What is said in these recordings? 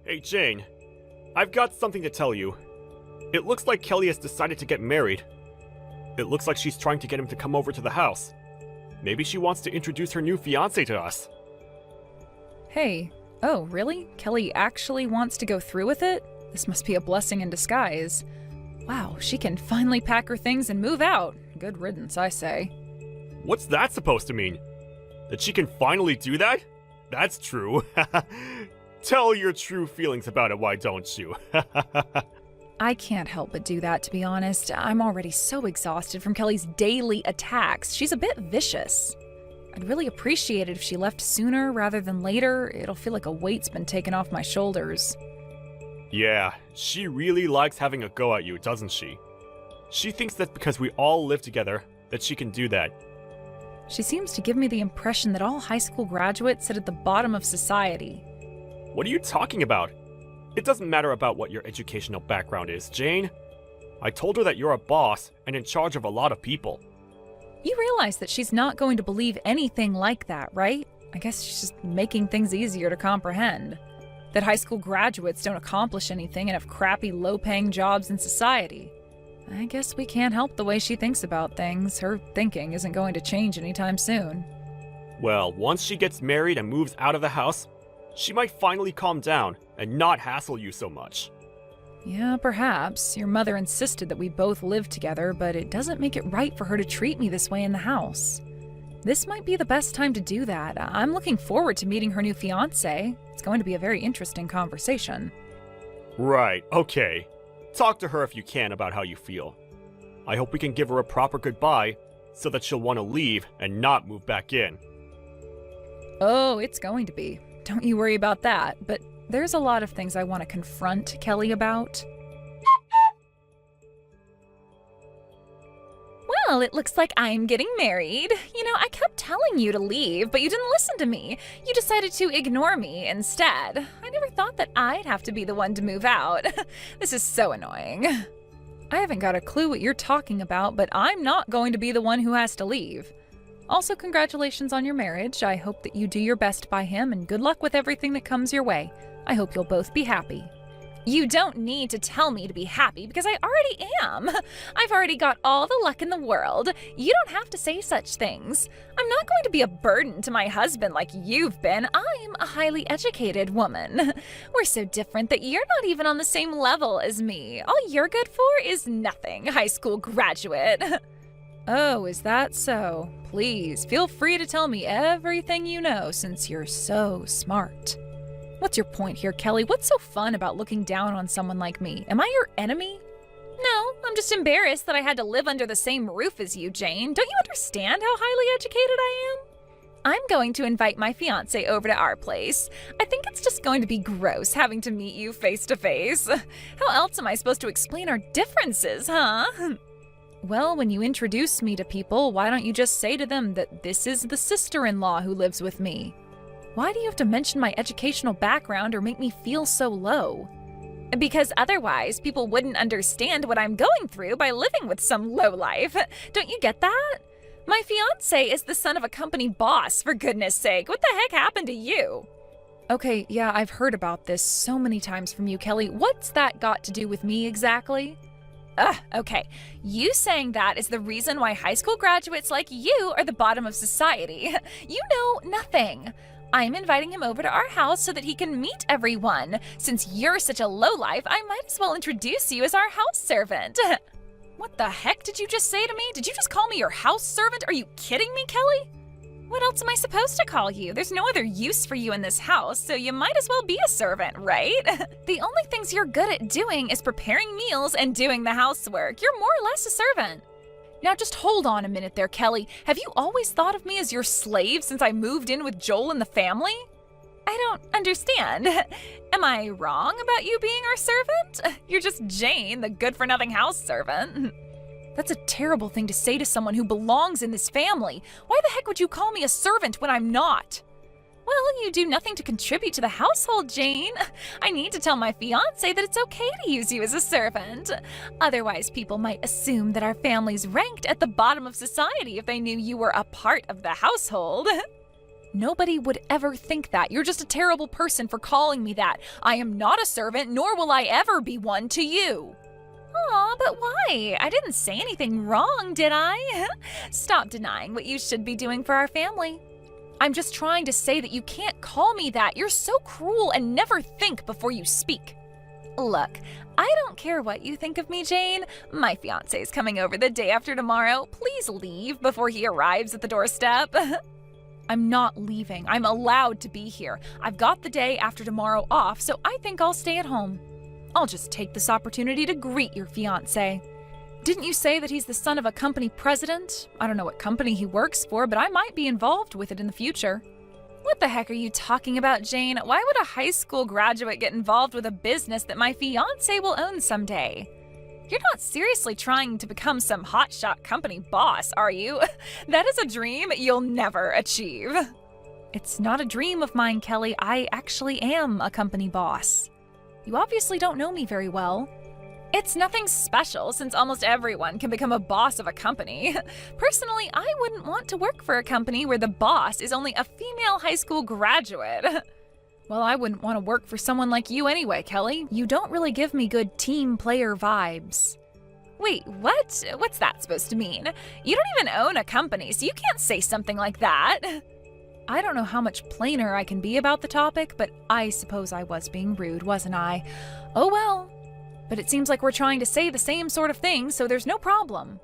Hey Jane, I've got something to tell you. It looks like Kelly has decided to get married. It looks like she's trying to get him to come over to the house. Maybe she wants to introduce her new fiancé to us. Hey, oh really? Kelly actually wants to go through with it? This must be a blessing in disguise. Wow, she can finally pack her things and move out. Good riddance, I say. What's that supposed to mean? That she can finally do that? That's true. Tell your true feelings about it, why don't you? I can't help but do that, to be honest. I'm already so exhausted from Kelly's daily attacks. She's a bit vicious. I'd really appreciate it if she left sooner rather than later. It'll feel like a weight's been taken off my shoulders. Yeah, she really likes having a go at you, doesn't she? She thinks that because we all live together, that she can do that. She seems to give me the impression that all high school graduates sit at the bottom of society. What are you talking about? It doesn't matter about what your educational background is, Jane. I told her that you're a boss and in charge of a lot of people. You realize that she's not going to believe anything like that, right? I guess she's just making things easier to comprehend. That high school graduates don't accomplish anything and have crappy, low-paying jobs in society. I guess we can't help the way she thinks about things. Her thinking isn't going to change anytime soon. Well, once she gets married and moves out of the house, she might finally calm down and not hassle you so much. Yeah, perhaps. Your mother insisted that we both live together, but it doesn't make it right for her to treat me this way in the house. This might be the best time to do that. I'm looking forward to meeting her new fiancé. It's going to be a very interesting conversation. Right, okay. Talk to her if you can about how you feel. I hope we can give her a proper goodbye so that she'll want to leave and not move back in. Oh, it's going to be. Don't you worry about that, but there's a lot of things I want to confront Kelly about. Well, it looks like I'm getting married. You know, I kept telling you to leave, but you didn't listen to me. You decided to ignore me instead. I never thought that I'd have to be the one to move out. This is so annoying. I haven't got a clue what you're talking about, but I'm not going to be the one who has to leave. Also, congratulations on your marriage. I hope that you do your best by him, and good luck with everything that comes your way. I hope you'll both be happy. You don't need to tell me to be happy because I already am. I've already got all the luck in the world. You don't have to say such things. I'm not going to be a burden to my husband like you've been. I'm a highly educated woman. We're so different that you're not even on the same level as me. All you're good for is nothing, high school graduate. Oh, is that so? Please, feel free to tell me everything you know since you're so smart. What's your point here, Kelly? What's so fun about looking down on someone like me? Am I your enemy? No, I'm just embarrassed that I had to live under the same roof as you, Jane. Don't you understand how highly educated I am? I'm going to invite my fiancé over to our place. I think it's just going to be gross having to meet you face to face. How else am I supposed to explain our differences, huh? Well, when you introduce me to people, why don't you just say to them that this is the sister-in-law who lives with me? Why do you have to mention my educational background or make me feel so low? Because otherwise, people wouldn't understand what I'm going through by living with some lowlife. Don't you get that? My fiancé is the son of a company boss, for goodness sake. What the heck happened to you? Okay, yeah, I've heard about this so many times from you, Kelly. What's that got to do with me exactly? Okay. You saying that is the reason why high school graduates like you are the bottom of society. You know nothing. I'm inviting him over to our house so that he can meet everyone. Since you're such a lowlife, I might as well introduce you as our house servant. What the heck did you just say to me? Did you just call me your house servant? Are you kidding me, Kelly? What else am I supposed to call you? There's no other use for you in this house, so you might as well be a servant, right? The only things you're good at doing is preparing meals and doing the housework. You're more or less a servant. Now just hold on a minute there, Kelly. Have you always thought of me as your slave since I moved in with Joel and the family? I don't understand. Am I wrong about you being our servant? You're just Jane, the good-for-nothing house servant. That's a terrible thing to say to someone who belongs in this family. Why the heck would you call me a servant when I'm not? Well, you do nothing to contribute to the household, Jane. I need to tell my fiancé that it's okay to use you as a servant. Otherwise, people might assume that our family's ranked at the bottom of society if they knew you were a part of the household. Nobody would ever think that. You're just a terrible person for calling me that. I am not a servant, nor will I ever be one to you. Aw, but why? I didn't say anything wrong, did I? Stop denying what you should be doing for our family. I'm just trying to say that you can't call me that. You're so cruel and never think before you speak. Look, I don't care what you think of me, Jane. My fiancé's coming over the day after tomorrow. Please leave before he arrives at the doorstep. I'm not leaving. I'm allowed to be here. I've got the day after tomorrow off, so I think I'll stay at home. I'll just take this opportunity to greet your fiancé. Didn't you say that he's the son of a company president? I don't know what company he works for, but I might be involved with it in the future. What the heck are you talking about, Jane? Why would a high school graduate get involved with a business that my fiancé will own someday? You're not seriously trying to become some hotshot company boss, are you? That is a dream you'll never achieve. It's not a dream of mine, Kelly. I actually am a company boss. You obviously don't know me very well. It's nothing special since almost everyone can become a boss of a company. Personally, I wouldn't want to work for a company where the boss is only a female high school graduate. Well, I wouldn't want to work for someone like you anyway, Kelly. You don't really give me good team player vibes. Wait, what? What's that supposed to mean? You don't even own a company, so you can't say something like that. I don't know how much plainer I can be about the topic, but I suppose I was being rude, wasn't I? Oh well. But it seems like we're trying to say the same sort of thing, so there's no problem.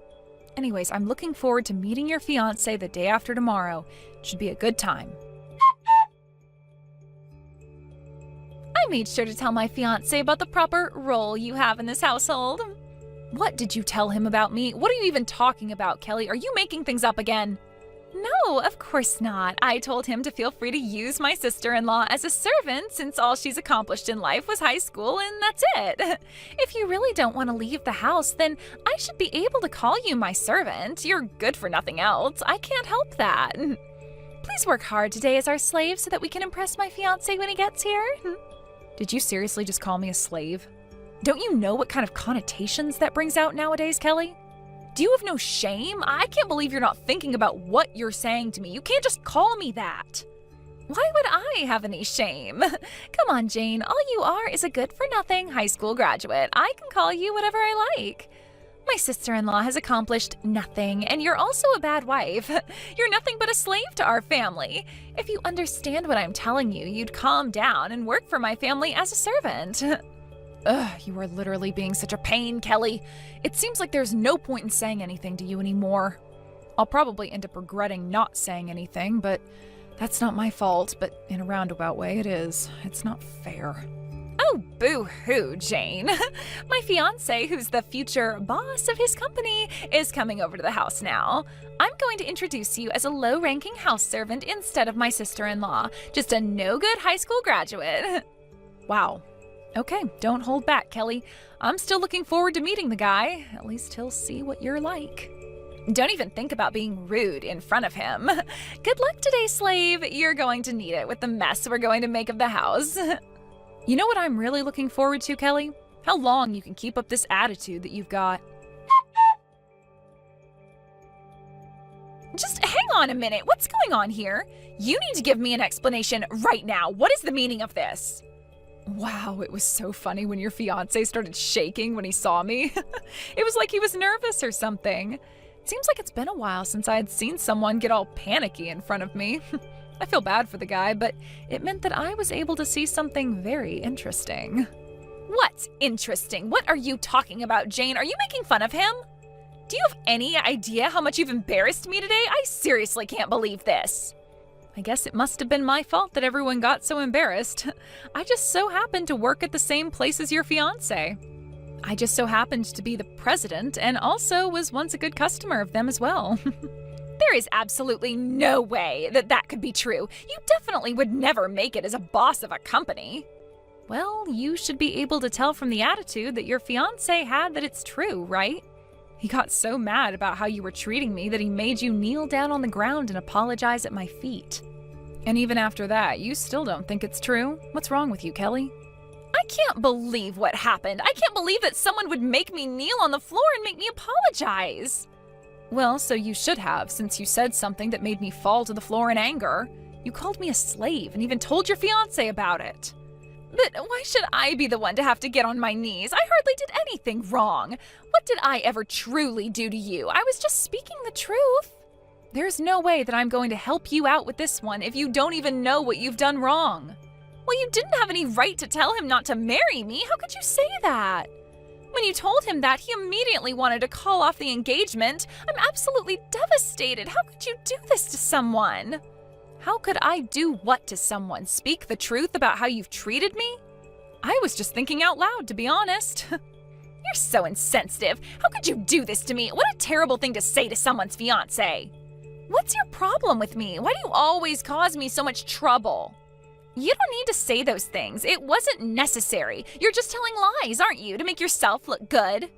Anyways, I'm looking forward to meeting your fiancé the day after tomorrow. It should be a good time. I made sure to tell my fiancé about the proper role you have in this household. What did you tell him about me? What are you even talking about, Kelly? Are you making things up again? No, of course not. I told him to feel free to use my sister-in-law as a servant since all she's accomplished in life was high school and that's it. If you really don't want to leave the house, then I should be able to call you my servant. You're good for nothing else. I can't help that. Please work hard today as our slave so that we can impress my fiancé when he gets here. Did you seriously just call me a slave? Don't you know what kind of connotations that brings out nowadays, Kelly? Do you have no shame? I can't believe you're not thinking about what you're saying to me. You can't just call me that. Why would I have any shame? Come on, Jane. All you are is a good-for-nothing high school graduate. I can call you whatever I like. My sister-in-law has accomplished nothing, and you're also a bad wife. You're nothing but a slave to our family. If you understand what I'm telling you, you'd calm down and work for my family as a servant. Ugh, you are literally being such a pain, Kelly. It seems like there's no point in saying anything to you anymore. I'll probably end up regretting not saying anything, but that's not my fault. But in a roundabout way, it is. It's not fair. Oh, boo-hoo, Jane. My fiancé, who's the future boss of his company, is coming over to the house now. I'm going to introduce you as a low-ranking house servant instead of my sister-in-law. Just a no-good high school graduate. Wow. Okay, don't hold back, Kelly. I'm still looking forward to meeting the guy. At least he'll see what you're like. Don't even think about being rude in front of him. Good luck today, slave. You're going to need it with the mess we're going to make of the house. You know what I'm really looking forward to, Kelly? How long you can keep up this attitude that you've got. Just hang on a minute. What's going on here? You need to give me an explanation right now. What is the meaning of this? Wow, it was so funny when your fiancé started shaking when he saw me. It was like he was nervous or something. It seems like it's been a while since I had seen someone get all panicky in front of me. I feel bad for the guy, but it meant that I was able to see something very interesting. What's interesting? What are you talking about, Jane? Are you making fun of him? Do you have any idea how much you've embarrassed me today? I seriously can't believe this. I guess it must have been my fault that everyone got so embarrassed. I just so happened to work at the same place as your fiancé. I just so happened to be the president and also was once a good customer of them as well. There is absolutely no way that that could be true. You definitely would never make it as a boss of a company. Well, you should be able to tell from the attitude that your fiancé had that it's true, right? He got so mad about how you were treating me that he made you kneel down on the ground and apologize at my feet. And even after that, you still don't think it's true? What's wrong with you, Kelly? I can't believe what happened. I can't believe that someone would make me kneel on the floor and make me apologize. Well, so you should have, since you said something that made me fall to the floor in anger. You called me a slave and even told your fiancé about it. But why should I be the one to have to get on my knees? I hardly did anything wrong. What did I ever truly do to you? I was just speaking the truth. There's no way that I'm going to help you out with this one if you don't even know what you've done wrong. Well, you didn't have any right to tell him not to marry me. How could you say that? When you told him that, he immediately wanted to call off the engagement. I'm absolutely devastated. How could you do this to someone? How could I do what to someone? Speak the truth about how you've treated me? I was just thinking out loud, to be honest. You're so insensitive. How could you do this to me? What a terrible thing to say to someone's fiancé. What's your problem with me? Why do you always cause me so much trouble? You don't need to say those things. It wasn't necessary. You're just telling lies, aren't you, to make yourself look good?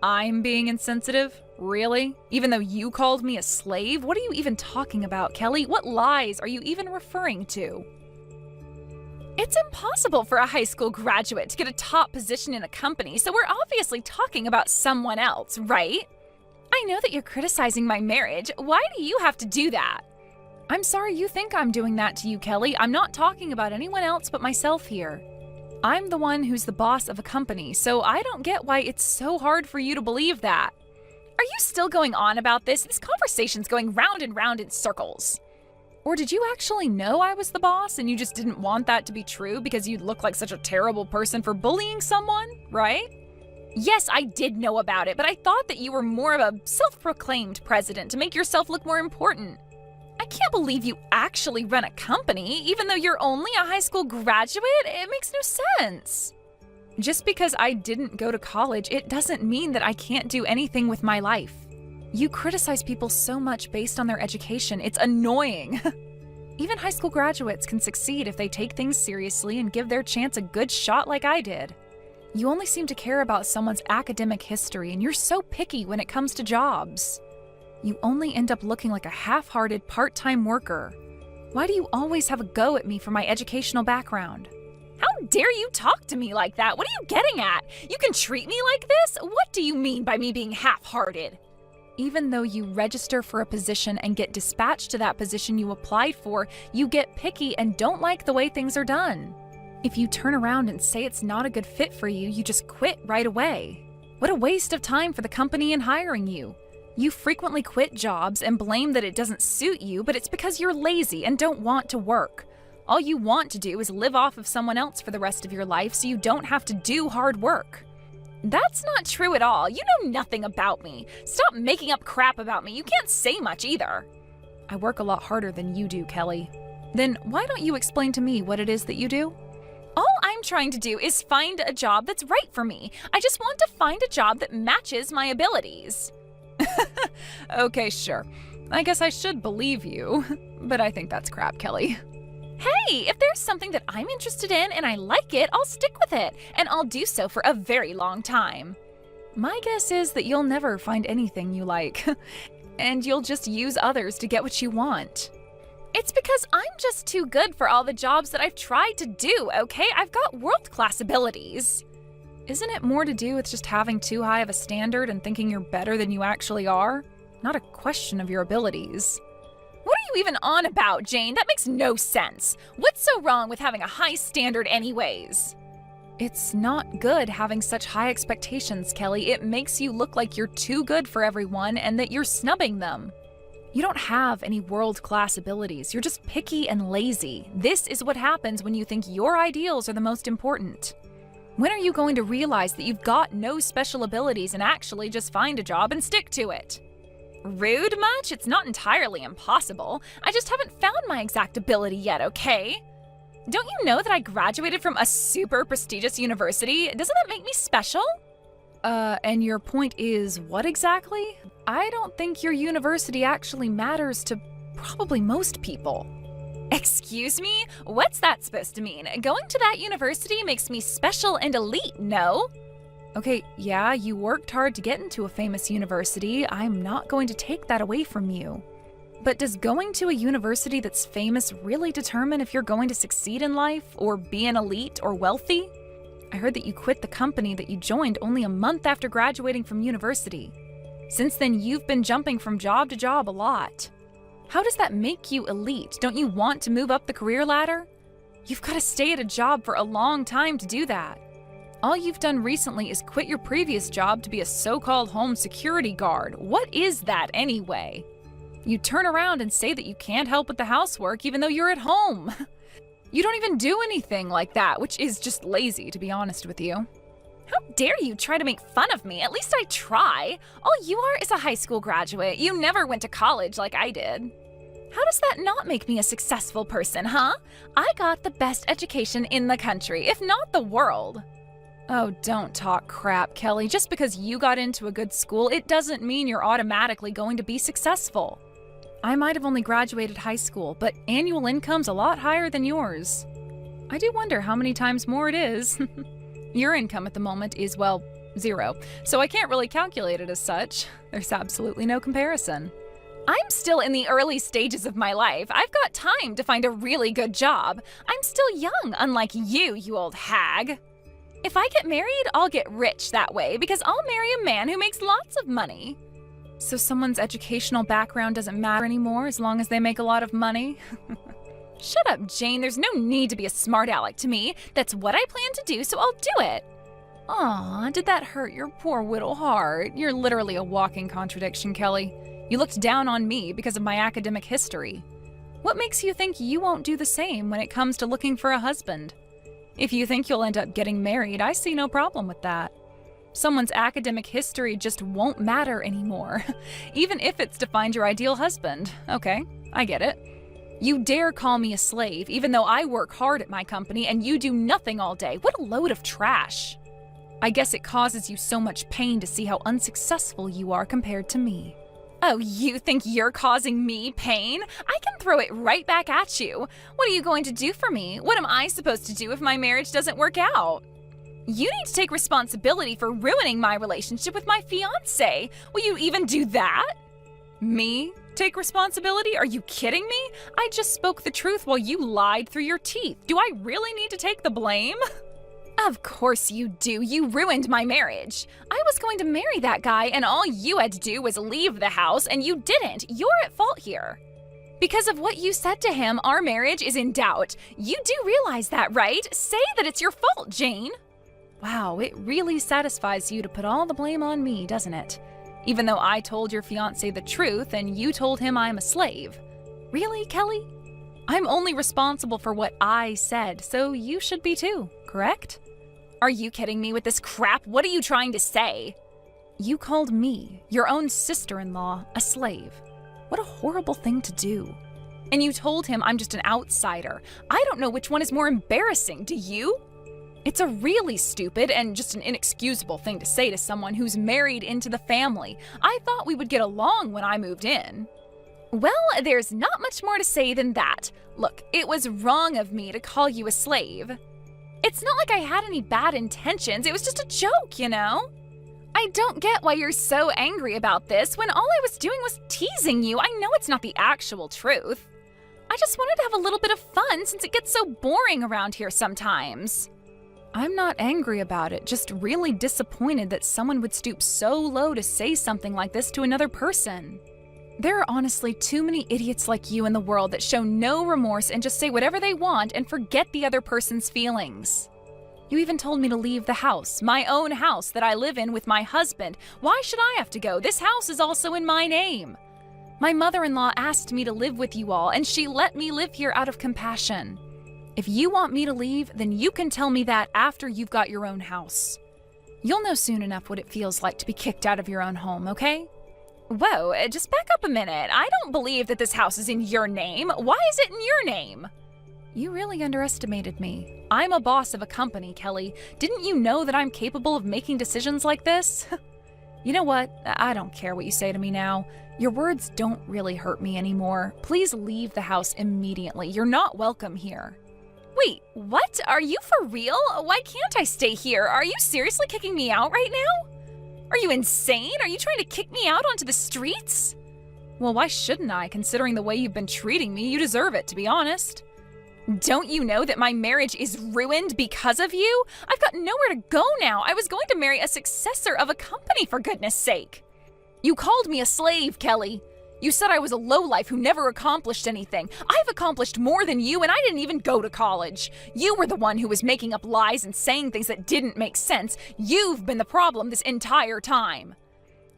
I'm being insensitive? Really? Even though you called me a slave? What are you even talking about, Kelly? What lies are you even referring to? It's impossible for a high school graduate to get a top position in a company, so we're obviously talking about someone else, right? I know that you're criticizing my marriage. Why do you have to do that? I'm sorry you think I'm doing that to you, Kelly. I'm not talking about anyone else but myself here. I'm the one who's the boss of a company, so I don't get why it's so hard for you to believe that. Are you still going on about this? This conversation's going round and round in circles. Or did you actually know I was the boss and you just didn't want that to be true because you'd look like such a terrible person for bullying someone, right? Yes, I did know about it, but I thought that you were more of a self-proclaimed president to make yourself look more important. I can't believe you actually run a company, even though you're only a high school graduate. It makes no sense. Just because I didn't go to college, it doesn't mean that I can't do anything with my life. You criticize people so much based on their education. It's annoying. Even high school graduates can succeed if they take things seriously and give their chance a good shot like I did. You only seem to care about someone's academic history, and you're so picky when it comes to jobs. You only end up looking like a half-hearted part-time worker. Why do you always have a go at me for my educational background? How dare you talk to me like that? What are you getting at? You can treat me like this? What do you mean by me being half-hearted? Even though you register for a position and get dispatched to that position you applied for, you get picky and don't like the way things are done. If you turn around and say it's not a good fit for you, you just quit right away. What a waste of time for the company in hiring you. You frequently quit jobs and blame that it doesn't suit you, but it's because you're lazy and don't want to work. All you want to do is live off of someone else for the rest of your life so you don't have to do hard work. That's not true at all. You know nothing about me. Stop making up crap about me. You can't say much either. I work a lot harder than you do, Kelly. Then why don't you explain to me what it is that you do? All I'm trying to do is find a job that's right for me. I just want to find a job that matches my abilities. Okay, sure. I guess I should believe you, but I think that's crap, Kelly. Hey, if there's something that I'm interested in and I like it, I'll stick with it, and I'll do so for a very long time. My guess is that you'll never find anything you like, and you'll just use others to get what you want. It's because I'm just too good for all the jobs that I've tried to do, okay? I've got world-class abilities. Isn't it more to do with just having too high of a standard and thinking you're better than you actually are? Not a question of your abilities. What are you even on about, Jane? That makes no sense. What's so wrong with having a high standard anyways? It's not good having such high expectations, Kelly. It makes you look like you're too good for everyone and that you're snubbing them. You don't have any world-class abilities. You're just picky and lazy. This is what happens when you think your ideals are the most important. When are you going to realize that you've got no special abilities and actually just find a job and stick to it? Rude much? It's not entirely impossible. I just haven't found my exact ability yet, okay? Don't you know that I graduated from a super prestigious university? Doesn't that make me special? And your point is what exactly? I don't think your university actually matters to probably most people. Excuse me? What's that supposed to mean? Going to that university makes me special and elite, no? Okay, yeah, you worked hard to get into a famous university. I'm not going to take that away from you. But does going to a university that's famous really determine if you're going to succeed in life or be an elite or wealthy? I heard that you quit the company that you joined only a month after graduating from university. Since then, you've been jumping from job to job a lot. How does that make you elite? Don't you want to move up the career ladder? You've got to stay at a job for a long time to do that. All you've done recently is quit your previous job to be a so-called home security guard. What is that anyway? You turn around and say that you can't help with the housework even though you're at home. You don't even do anything like that, which is just lazy, to be honest with you. How dare you try to make fun of me? At least I try. All you are is a high school graduate. You never went to college like I did. How does that not make me a successful person, huh? I got the best education in the country, if not the world. Oh, don't talk crap, Kelly. Just because you got into a good school, it doesn't mean you're automatically going to be successful. I might have only graduated high school, but annual income's a lot higher than yours. I do wonder how many times more it is. Your income at the moment is, well, 0, so I can't really calculate it as such. There's absolutely no comparison. I'm still in the early stages of my life. I've got time to find a really good job. I'm still young, unlike you old hag. If I get married, I'll get rich that way because I'll marry a man who makes lots of money. So someone's educational background doesn't matter anymore as long as they make a lot of money? Shut up, Jane. There's no need to be a smart aleck to me. That's what I plan to do, so I'll do it. Aw, did that hurt your poor little heart? You're literally a walking contradiction, Kelly. You looked down on me because of my academic history. What makes you think you won't do the same when it comes to looking for a husband? If you think you'll end up getting married, I see no problem with that. Someone's academic history just won't matter anymore, even if it's to find your ideal husband. Okay, I get it. You dare call me a slave, even though I work hard at my company and you do nothing all day. What a load of trash. I guess it causes you so much pain to see how unsuccessful you are compared to me. Oh, you think you're causing me pain? I can throw it right back at you. What are you going to do for me? What am I supposed to do if my marriage doesn't work out? You need to take responsibility for ruining my relationship with my fiancé. Will you even do that? Me? Take responsibility? Are you kidding me? I just spoke the truth while you lied through your teeth. Do I really need to take the blame? Of course you do. You ruined my marriage. I was going to marry that guy and all you had to do was leave the house and you didn't. You're at fault here. Because of what you said to him, our marriage is in doubt. You do realize that, right? Say that it's your fault, Jane. Wow, it really satisfies you to put all the blame on me, doesn't it? Even though I told your fiancé the truth and you told him I'm a slave. Really, Kelly? I'm only responsible for what I said, so you should be too, correct? Are you kidding me with this crap? What are you trying to say? You called me, your own sister-in-law, a slave. What a horrible thing to do. And you told him I'm just an outsider. I don't know which one is more embarrassing, do you? It's a really stupid and just an inexcusable thing to say to someone who's married into the family. I thought we would get along when I moved in. Well, there's not much more to say than that. Look, it was wrong of me to call you a slave. It's not like I had any bad intentions. It was just a joke, you know? I don't get why you're so angry about this when all I was doing was teasing you. I know it's not the actual truth. I just wanted to have a little bit of fun since it gets so boring around here sometimes. I'm not angry about it, just really disappointed that someone would stoop so low to say something like this to another person. There are honestly too many idiots like you in the world that show no remorse and just say whatever they want and forget the other person's feelings. You even told me to leave the house, my own house that I live in with my husband. Why should I have to go? This house is also in my name. My mother-in-law asked me to live with you all, and she let me live here out of compassion. If you want me to leave, then you can tell me that after you've got your own house. You'll know soon enough what it feels like to be kicked out of your own home, okay? Whoa, just back up a minute. I don't believe that this house is in your name. Why is it in your name? You really underestimated me. I'm a boss of a company, Kelly. Didn't you know that I'm capable of making decisions like this? You know what? I don't care what you say to me now. Your words don't really hurt me anymore. Please leave the house immediately. You're not welcome here. Wait, what? Are you for real? Why can't I stay here? Are you seriously kicking me out right now? Are you insane? Are you trying to kick me out onto the streets? Well, why shouldn't I, considering the way you've been treating me? You deserve it, to be honest. Don't you know that my marriage is ruined because of you? I've got nowhere to go now. I was going to marry a successor of a company, for goodness sake. You called me a slave, Kelly. You said I was a lowlife who never accomplished anything. I've accomplished more than you, and I didn't even go to college. You were the one who was making up lies and saying things that didn't make sense. You've been the problem this entire time.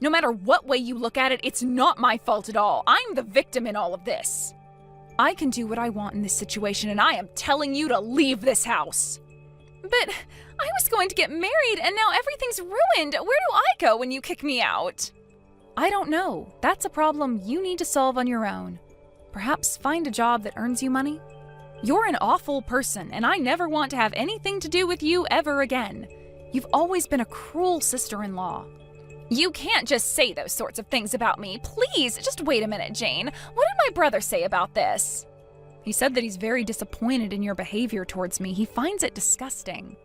No matter what way you look at it, it's not my fault at all. I'm the victim in all of this. I can do what I want in this situation, and I am telling you to leave this house. But I was going to get married, and now everything's ruined. Where do I go when you kick me out? I don't know. That's a problem you need to solve on your own. Perhaps find a job that earns you money. You're an awful person, and I never want to have anything to do with you ever again. You've always been a cruel sister-in-law. You can't just say those sorts of things about me. Please, just wait a minute, Jane. What did my brother say about this? He said that he's very disappointed in your behavior towards me. He finds it disgusting.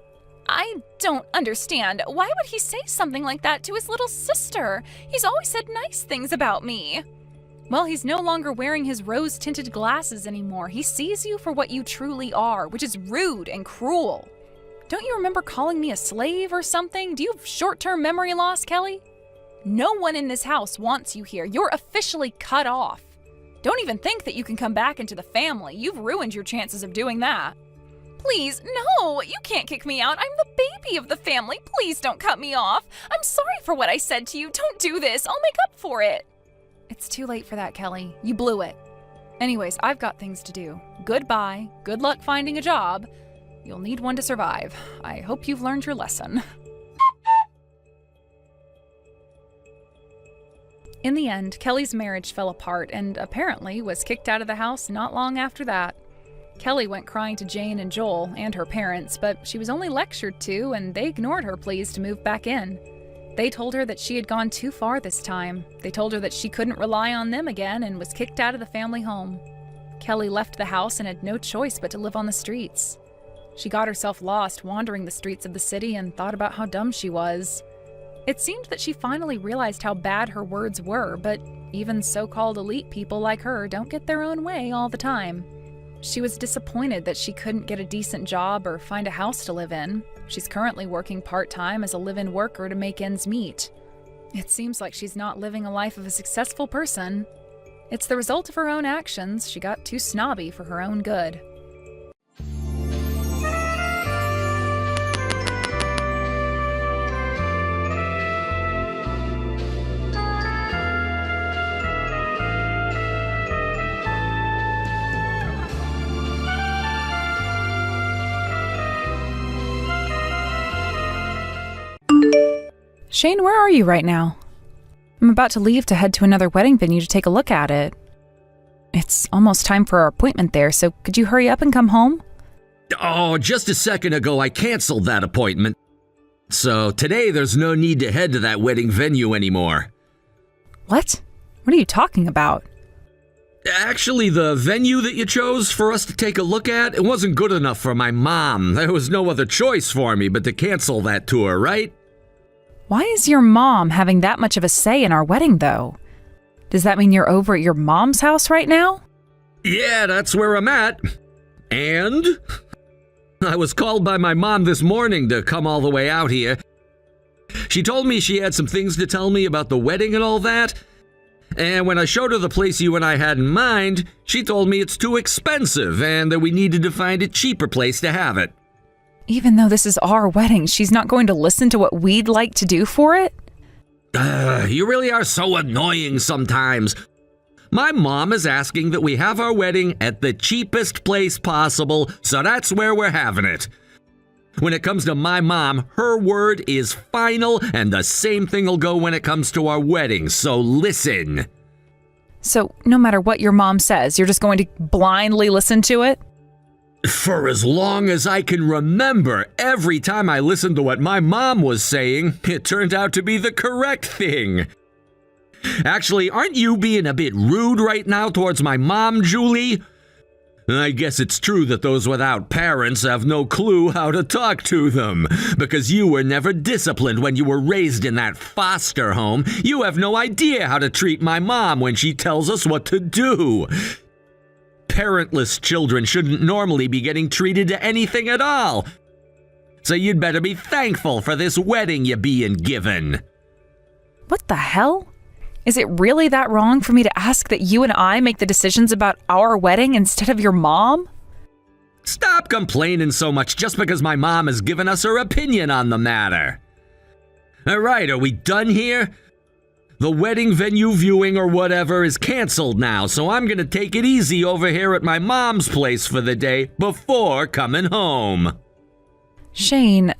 I don't understand. Why would he say something like that to his little sister? He's always said nice things about me. Well, he's no longer wearing his rose-tinted glasses anymore. He sees you for what you truly are, which is rude and cruel. Don't you remember calling me a slave or something? Do you have short-term memory loss, Kelly? No one in this house wants you here. You're officially cut off. Don't even think that you can come back into the family. You've ruined your chances of doing that. Please, no, you can't kick me out. I'm the baby of the family. Please don't cut me off. I'm sorry for what I said to you. Don't do this. I'll make up for it. It's too late for that, Kelly. You blew it. Anyways, I've got things to do. Goodbye. Good luck finding a job. You'll need one to survive. I hope you've learned your lesson. In the end, Kelly's marriage fell apart and apparently was kicked out of the house not long after that. Kelly went crying to Jane and Joel and her parents, but she was only lectured to, and they ignored her pleas to move back in. They told her that she had gone too far this time. They told her that she couldn't rely on them again and was kicked out of the family home. Kelly left the house and had no choice but to live on the streets. She got herself lost wandering the streets of the city and thought about how dumb she was. It seemed that she finally realized how bad her words were, but even so-called elite people like her don't get their own way all the time. She was disappointed that she couldn't get a decent job or find a house to live in. She's currently working part-time as a live-in worker to make ends meet. It seems like she's not living a life of a successful person. It's the result of her own actions. She got too snobby for her own good. Shane, where are you right now? I'm about to leave to head to another wedding venue to take a look at it. It's almost time for our appointment there, so could you hurry up and come home? Oh, just a second ago I canceled that appointment. So today there's no need to head to that wedding venue anymore. What? What are you talking about? Actually, the venue that you chose for us to take a look at, it wasn't good enough for my mom. There was no other choice for me but to cancel that tour, right? Why is your mom having that much of a say in our wedding, though? Does that mean you're over at your mom's house right now? Yeah, that's where I'm at. And I was called by my mom this morning to come all the way out here. She told me she had some things to tell me about the wedding and all that. And when I showed her the place you and I had in mind, she told me it's too expensive and that we needed to find a cheaper place to have it. Even though this is our wedding, she's not going to listen to what we'd like to do for it? You really are so annoying sometimes. My mom is asking that we have our wedding at the cheapest place possible, so that's where we're having it. When it comes to my mom, her word is final, and the same thing will go when it comes to our wedding, so listen. So, no matter what your mom says, you're just going to blindly listen to it? For as long as I can remember, every time I listened to what my mom was saying, it turned out to be the correct thing. Actually, aren't you being a bit rude right now towards my mom, Julie? I guess it's true that those without parents have no clue how to talk to them, because you were never disciplined when you were raised in that foster home. You have no idea how to treat my mom when she tells us what to do. Parentless children shouldn't normally be getting treated to anything at all. So you'd better be thankful for this wedding you're being given. What the hell? Is it really that wrong for me to ask that you and I make the decisions about our wedding instead of your mom? Stop complaining so much just because my mom has given us her opinion on the matter. All right, are we done here? The wedding venue viewing or whatever is canceled now, so I'm gonna take it easy over here at my mom's place for the day before coming home. Shane...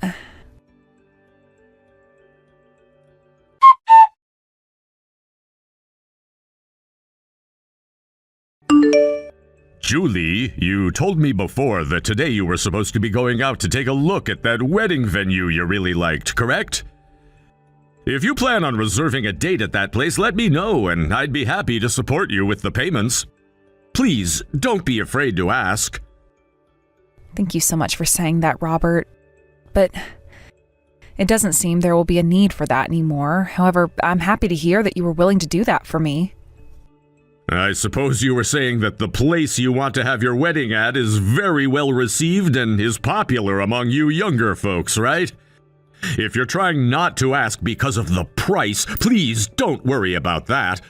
Julie, you told me before that today you were supposed to be going out to take a look at that wedding venue you really liked, correct? If you plan on reserving a date at that place, let me know and I'd be happy to support you with the payments. Please, don't be afraid to ask. Thank you so much for saying that, Robert. But it doesn't seem there will be a need for that anymore. However, I'm happy to hear that you were willing to do that for me. I suppose you were saying that the place you want to have your wedding at is very well received and is popular among you younger folks, right? If you're trying not to ask because of the price, please don't worry about that.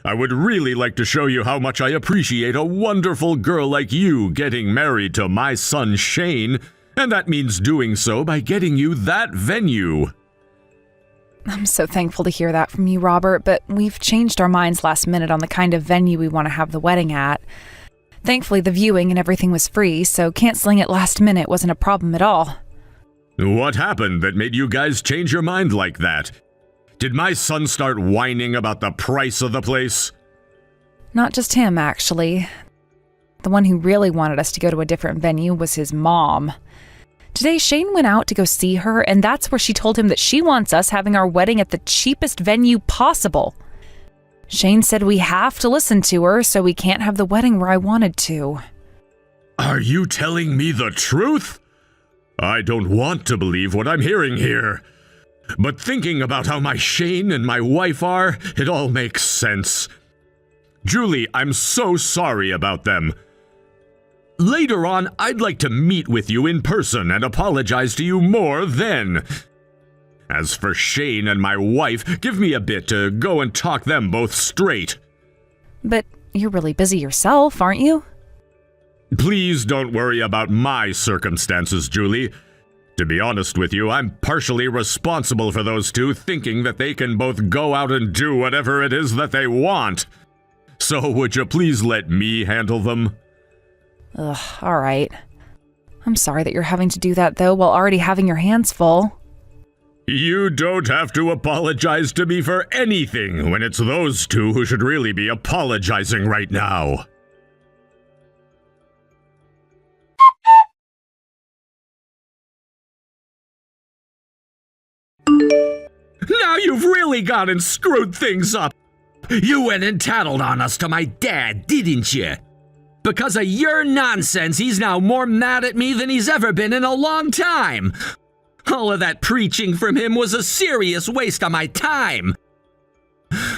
I would really like to show you how much I appreciate a wonderful girl like you getting married to my son Shane, and that means doing so by getting you that venue. I'm so thankful to hear that from you, Robert, but we've changed our minds last minute on the kind of venue we want to have the wedding at. Thankfully, the viewing and everything was free, so canceling it last minute wasn't a problem at all. What happened that made you guys change your mind like that? Did my son start whining about the price of the place? Not just him, actually. The one who really wanted us to go to a different venue was his mom. Today, Shane went out to go see her, and that's where she told him that she wants us having our wedding at the cheapest venue possible. Shane said we have to listen to her, so we can't have the wedding where I wanted to. Are you telling me the truth? I don't want to believe what I'm hearing here. But thinking about how my Shane and my wife are, it all makes sense. Julie, I'm so sorry about them. Later on, I'd like to meet with you in person and apologize to you more then. As for Shane and my wife, give me a bit to go and talk them both straight. But you're really busy yourself, aren't you? Please don't worry about my circumstances, Julie. To be honest with you, I'm partially responsible for those two thinking that they can both go out and do whatever it is that they want. So would you please let me handle them? Ugh, all right. I'm sorry that you're having to do that, though, while already having your hands full. You don't have to apologize to me for anything when it's those two who should really be apologizing right now. Now you've really gone and screwed things up. You went and tattled on us to my dad, didn't you? Because of your nonsense, he's now more mad at me than he's ever been in a long time. All of that preaching from him was a serious waste of my time.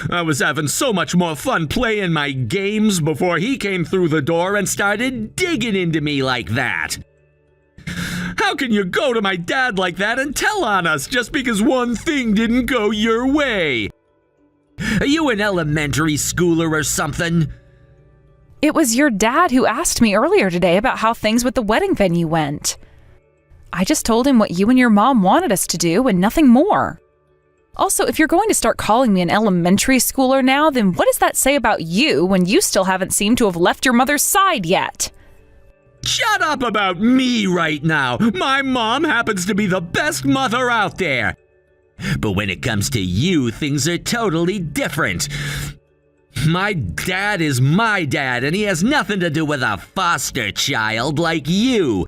I was having so much more fun playing my games before he came through the door and started digging into me like that. How can you go to my dad like that and tell on us just because one thing didn't go your way? Are you an elementary schooler or something? It was your dad who asked me earlier today about how things with the wedding venue went. I just told him what you and your mom wanted us to do and nothing more. Also, if you're going to start calling me an elementary schooler now, then what does that say about you when you still haven't seemed to have left your mother's side yet? Shut up about me right now. My mom happens to be the best mother out there. But when it comes to you, things are totally different. My dad is my dad, and he has nothing to do with a foster child like you.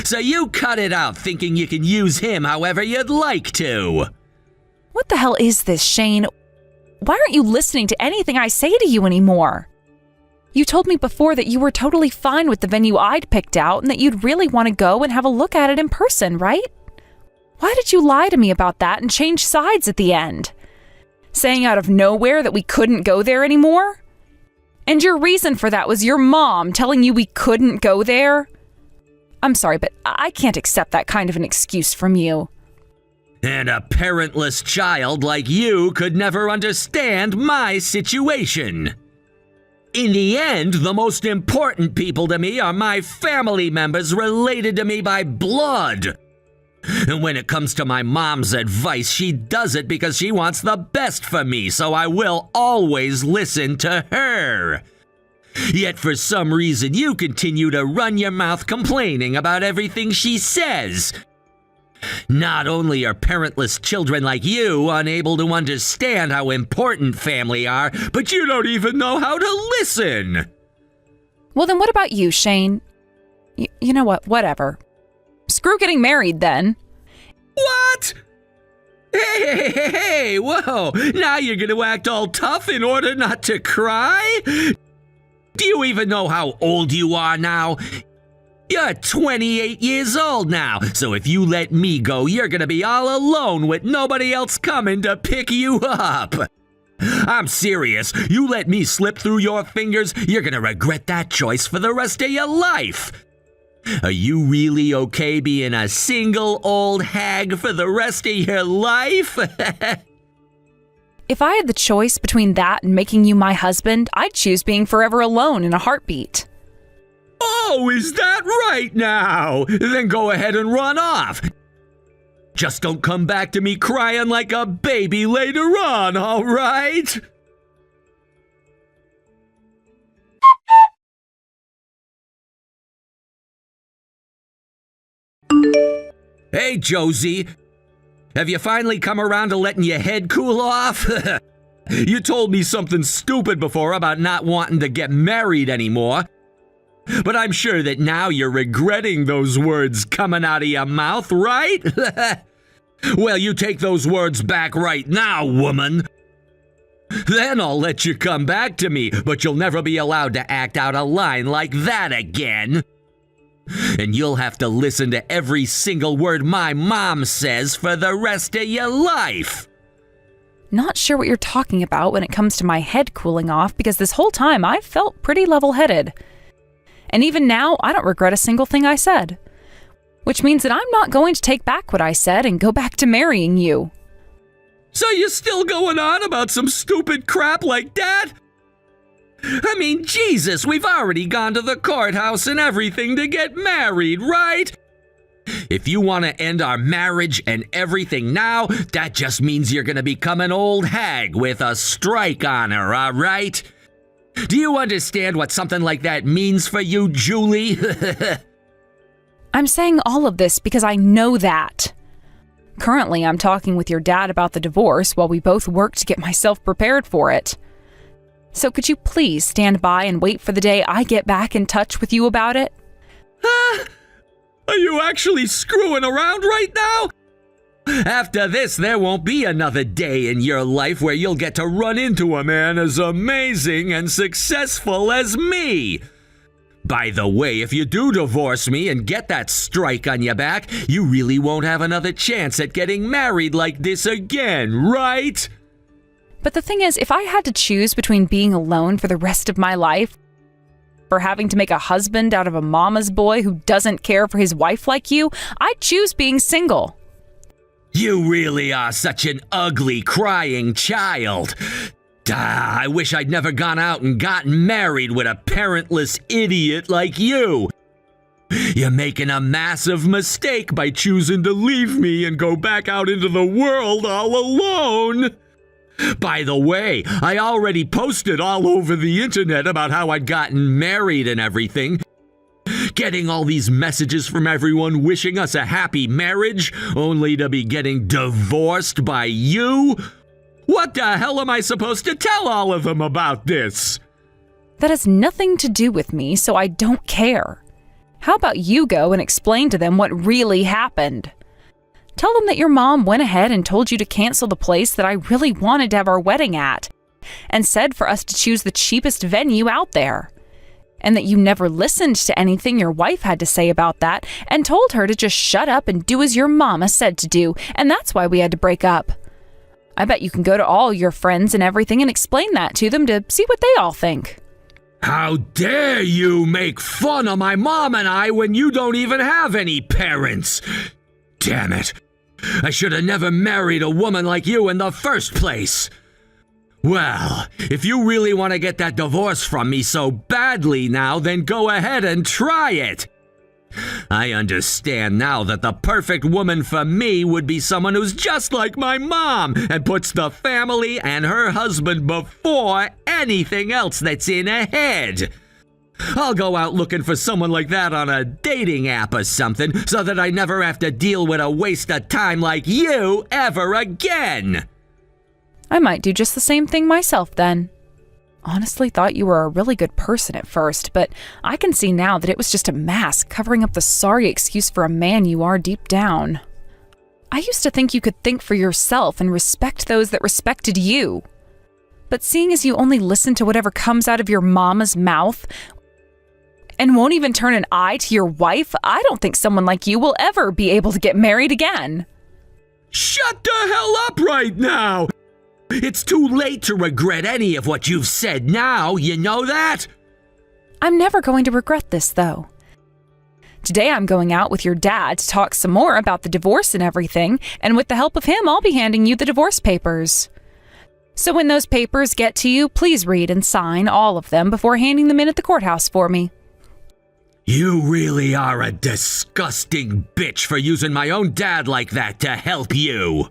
So you cut it out thinking you can use him however you'd like to. What the hell is this, Shane? Why aren't you listening to anything I say to you anymore? You told me before that you were totally fine with the venue I'd picked out and that you'd really want to go and have a look at it in person, right? Why did you lie to me about that and change sides at the end? Saying out of nowhere that we couldn't go there anymore? And your reason for that was your mom telling you we couldn't go there? I'm sorry, but I can't accept that kind of an excuse from you. And a parentless child like you could never understand my situation. In the end, the most important people to me are my family members related to me by blood. And when it comes to my mom's advice, she does it because she wants the best for me, so I will always listen to her. Yet for some reason, you continue to run your mouth complaining about everything she says. Not only are parentless children like you unable to understand how important family are, but you don't even know how to listen. Well, then what about you, Shane? You know what? Whatever. Screw getting married, then. What? Hey, whoa. Now you're going to act all tough in order not to cry? Do you even know how old you are now? You're 28 years old now, so if you let me go, you're gonna be all alone with nobody else coming to pick you up. I'm serious. You let me slip through your fingers, you're gonna regret that choice for the rest of your life. Are you really okay being a single old hag for the rest of your life? If I had the choice between that and making you my husband, I'd choose being forever alone in a heartbeat. Oh, is that right now? Then go ahead and run off. Just don't come back to me crying like a baby later on, all right? Hey, Josie. Have you finally come around to letting your head cool off? You told me something stupid before about not wanting to get married anymore. But I'm sure that now you're regretting those words coming out of your mouth, right? Well, you take those words back right now, woman. Then I'll let you come back to me, but you'll never be allowed to act out a line like that again. And you'll have to listen to every single word my mom says for the rest of your life. Not sure what you're talking about when it comes to my head cooling off, because this whole time I've felt pretty level-headed. And even now, I don't regret a single thing I said. Which means that I'm not going to take back what I said and go back to marrying you. So you're still going on about some stupid crap like that? I mean, Jesus, we've already gone to the courthouse and everything to get married, right? If you want to end our marriage and everything now, that just means you're going to become an old hag with a strike on her, all right? Do you understand what something like that means for you, Julie? I'm saying all of this because I know that. Currently, I'm talking with your dad about the divorce while we both work to get myself prepared for it. So could you please stand by and wait for the day I get back in touch with you about it? Are you actually screwing around right now? After this, there won't be another day in your life where you'll get to run into a man as amazing and successful as me. By the way, if you do divorce me and get that strike on your back, you really won't have another chance at getting married like this again, right? But the thing is, if I had to choose between being alone for the rest of my life or having to make a husband out of a mama's boy who doesn't care for his wife like you, I'd choose being single. You really are such an ugly, crying child. I wish I'd never gone out and gotten married with a parentless idiot like you. You're making a massive mistake by choosing to leave me and go back out into the world all alone. By the way, I already posted all over the internet about how I'd gotten married and everything. Getting all these messages from everyone wishing us a happy marriage, only to be getting divorced by you? What the hell am I supposed to tell all of them about this? That has nothing to do with me, so I don't care. How about you go and explain to them what really happened? Tell them that your mom went ahead and told you to cancel the place that I really wanted to have our wedding at, and said for us to choose the cheapest venue out there. And that you never listened to anything your wife had to say about that, and told her to just shut up and do as your mama said to do, and that's why we had to break up. I bet you can go to all your friends and everything and explain that to them to see what they all think. How dare you make fun of my mom and I when you don't even have any parents? Damn it. I should have never married a woman like you in the first place. Well, if you really want to get that divorce from me so badly now, then go ahead and try it. I understand now that the perfect woman for me would be someone who's just like my mom and puts the family and her husband before anything else that's in her head. I'll go out looking for someone like that on a dating app or something so that I never have to deal with a waste of time like you ever again. I might do just the same thing myself then. Honestly thought you were a really good person at first, but I can see now that it was just a mask covering up the sorry excuse for a man you are deep down. I used to think you could think for yourself and respect those that respected you. But seeing as you only listen to whatever comes out of your mama's mouth and won't even turn an eye to your wife, I don't think someone like you will ever be able to get married again. Shut the hell up right now! It's too late to regret any of what you've said now, you know that? I'm never going to regret this, though. Today I'm going out with your dad to talk some more about the divorce and everything, and with the help of him, I'll be handing you the divorce papers. So when those papers get to you, please read and sign all of them before handing them in at the courthouse for me. You really are a disgusting bitch for using my own dad like that to help you.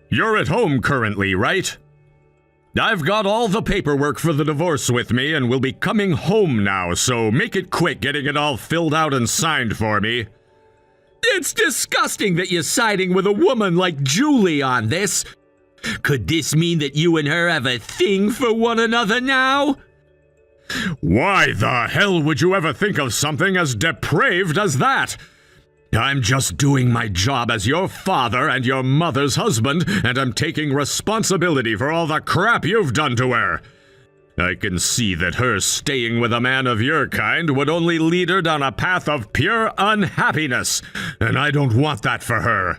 You're at home currently, right? I've got all the paperwork for the divorce with me and will be coming home now, so make it quick getting it all filled out and signed for me. It's disgusting that you're siding with a woman like Julie on this. Could this mean that you and her have a thing for one another now? Why the hell would you ever think of something as depraved as that? I'm just doing my job as your father and your mother's husband, and I'm taking responsibility for all the crap you've done to her. I can see that her staying with a man of your kind would only lead her down a path of pure unhappiness, and I don't want that for her.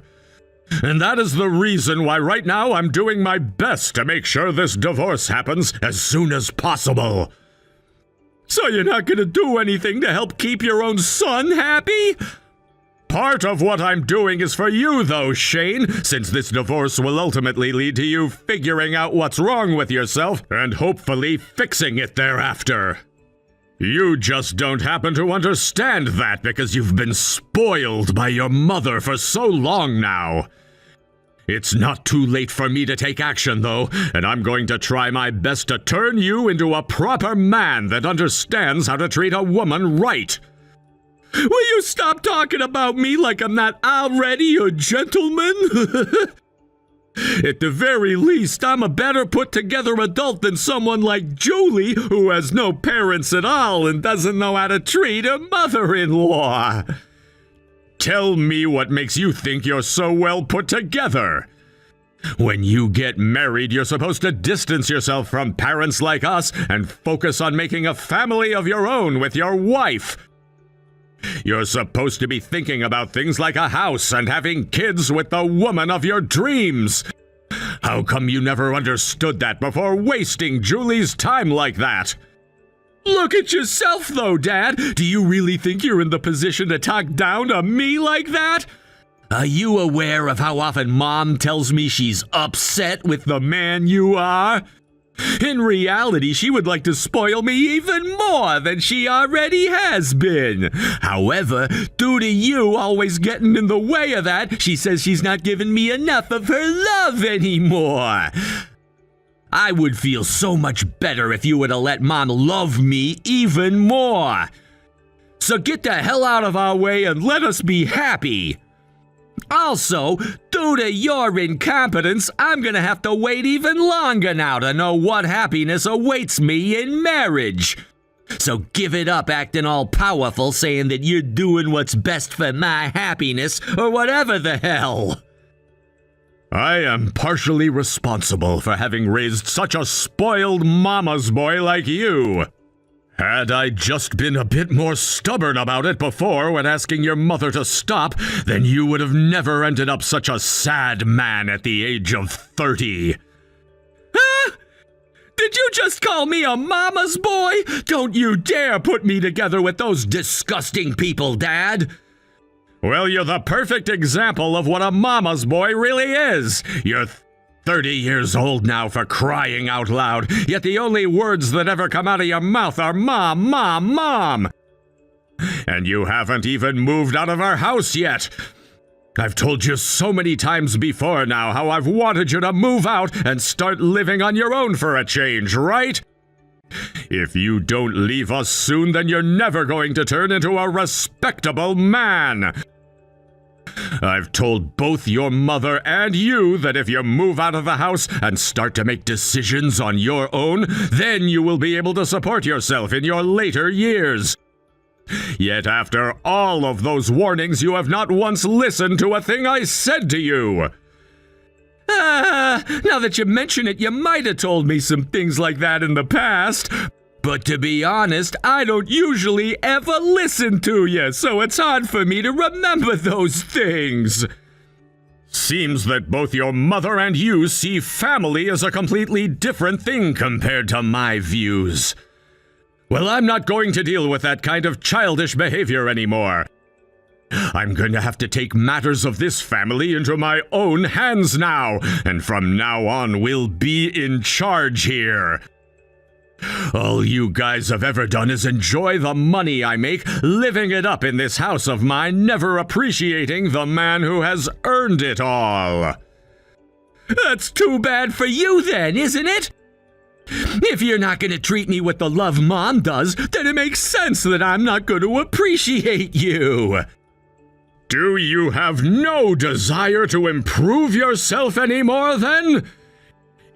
And that is the reason why right now I'm doing my best to make sure this divorce happens as soon as possible. So you're not gonna do anything to help keep your own son happy? Part of what I'm doing is for you, though, Shane, since this divorce will ultimately lead to you figuring out what's wrong with yourself and hopefully fixing it thereafter. You just don't happen to understand that because you've been spoiled by your mother for so long now. It's not too late for me to take action, though, and I'm going to try my best to turn you into a proper man that understands how to treat a woman right. Will you stop talking about me like I'm not already a gentleman? At the very least, I'm a better put-together adult than someone like Julie, who has no parents at all and doesn't know how to treat a mother-in-law. Tell me what makes you think you're so well put together. When you get married, you're supposed to distance yourself from parents like us and focus on making a family of your own with your wife. You're supposed to be thinking about things like a house and having kids with the woman of your dreams. How come you never understood that before wasting Julie's time like that? Look at yourself, though, Dad. Do you really think you're in the position to talk down to me like that? Are you aware of how often Mom tells me she's upset with the man you are? In reality, she would like to spoil me even more than she already has been. However, due to you always getting in the way of that, she says she's not giving me enough of her love anymore. I would feel so much better if you were to let Mom love me even more. So get the hell out of our way and let us be happy. Also, due to your incompetence, I'm gonna have to wait even longer now to know what happiness awaits me in marriage. So give it up acting all powerful, saying that you're doing what's best for my happiness, or whatever the hell. I am partially responsible for having raised such a spoiled mama's boy like you. Had I just been a bit more stubborn about it before when asking your mother to stop, then you would have never ended up such a sad man at the age of 30. Huh? Did you just call me a mama's boy? Don't you dare put me together with those disgusting people, Dad. Well, you're the perfect example of what a mama's boy really is. You're 30 years old now, for crying out loud, yet the only words that ever come out of your mouth are Mom, Mom, Mom. And you haven't even moved out of our house yet. I've told you so many times before now how I've wanted you to move out and start living on your own for a change, right? If you don't leave us soon, then you're never going to turn into a respectable man. I've told both your mother and you that if you move out of the house and start to make decisions on your own, then you will be able to support yourself in your later years. Yet after all of those warnings, you have not once listened to a thing I said to you. Now that you mention it, you might have told me some things like that in the past. But to be honest, I don't usually ever listen to you, so it's hard for me to remember those things. Seems that both your mother and you see family as a completely different thing compared to my views. Well, I'm not going to deal with that kind of childish behavior anymore. I'm going to have to take matters of this family into my own hands now, and from now on we'll be in charge here. All you guys have ever done is enjoy the money I make, living it up in this house of mine, never appreciating the man who has earned it all. That's too bad for you then, isn't it? If you're not going to treat me with the love Mom does, then it makes sense that I'm not going to appreciate you. Do you have no desire to improve yourself anymore, then?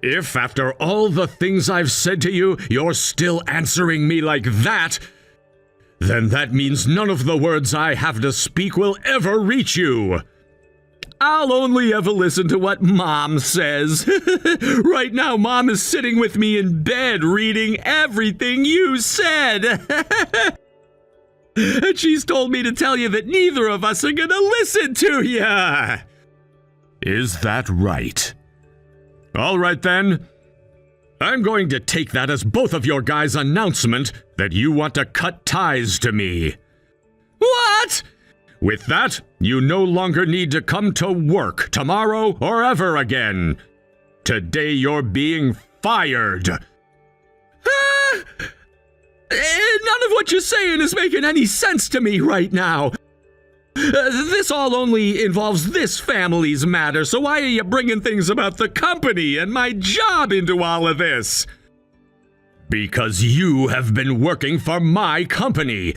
If, after all the things I've said to you, you're still answering me like that, then that means none of the words I have to speak will ever reach you. I'll only ever listen to what Mom says. Right now, Mom is sitting with me in bed reading everything you said. And she's told me to tell you that neither of us are gonna listen to you. Is that right? All right then. I'm going to take that as both of your guys' announcement that you want to cut ties to me. What? With that, you no longer need to come to work tomorrow or ever again. Today you're being fired. None of what you're saying is making any sense to me right now. This all only involves this family's matter, so why are you bringing things about the company and my job into all of this? Because you have been working for my company.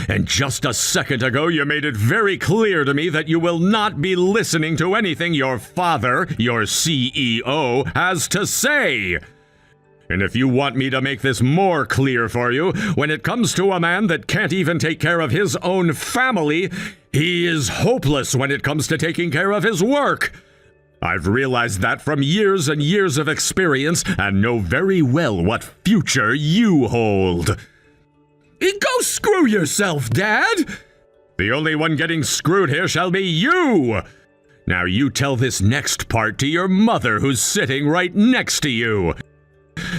And just a second ago, you made it very clear to me that you will not be listening to anything your father, your CEO, has to say. And if you want me to make this more clear for you, when it comes to a man that can't even take care of his own family, he is hopeless when it comes to taking care of his work. I've realized that from years and years of experience and know very well what future you hold. Go screw yourself, Dad! The only one getting screwed here shall be you! Now you tell this next part to your mother who's sitting right next to you.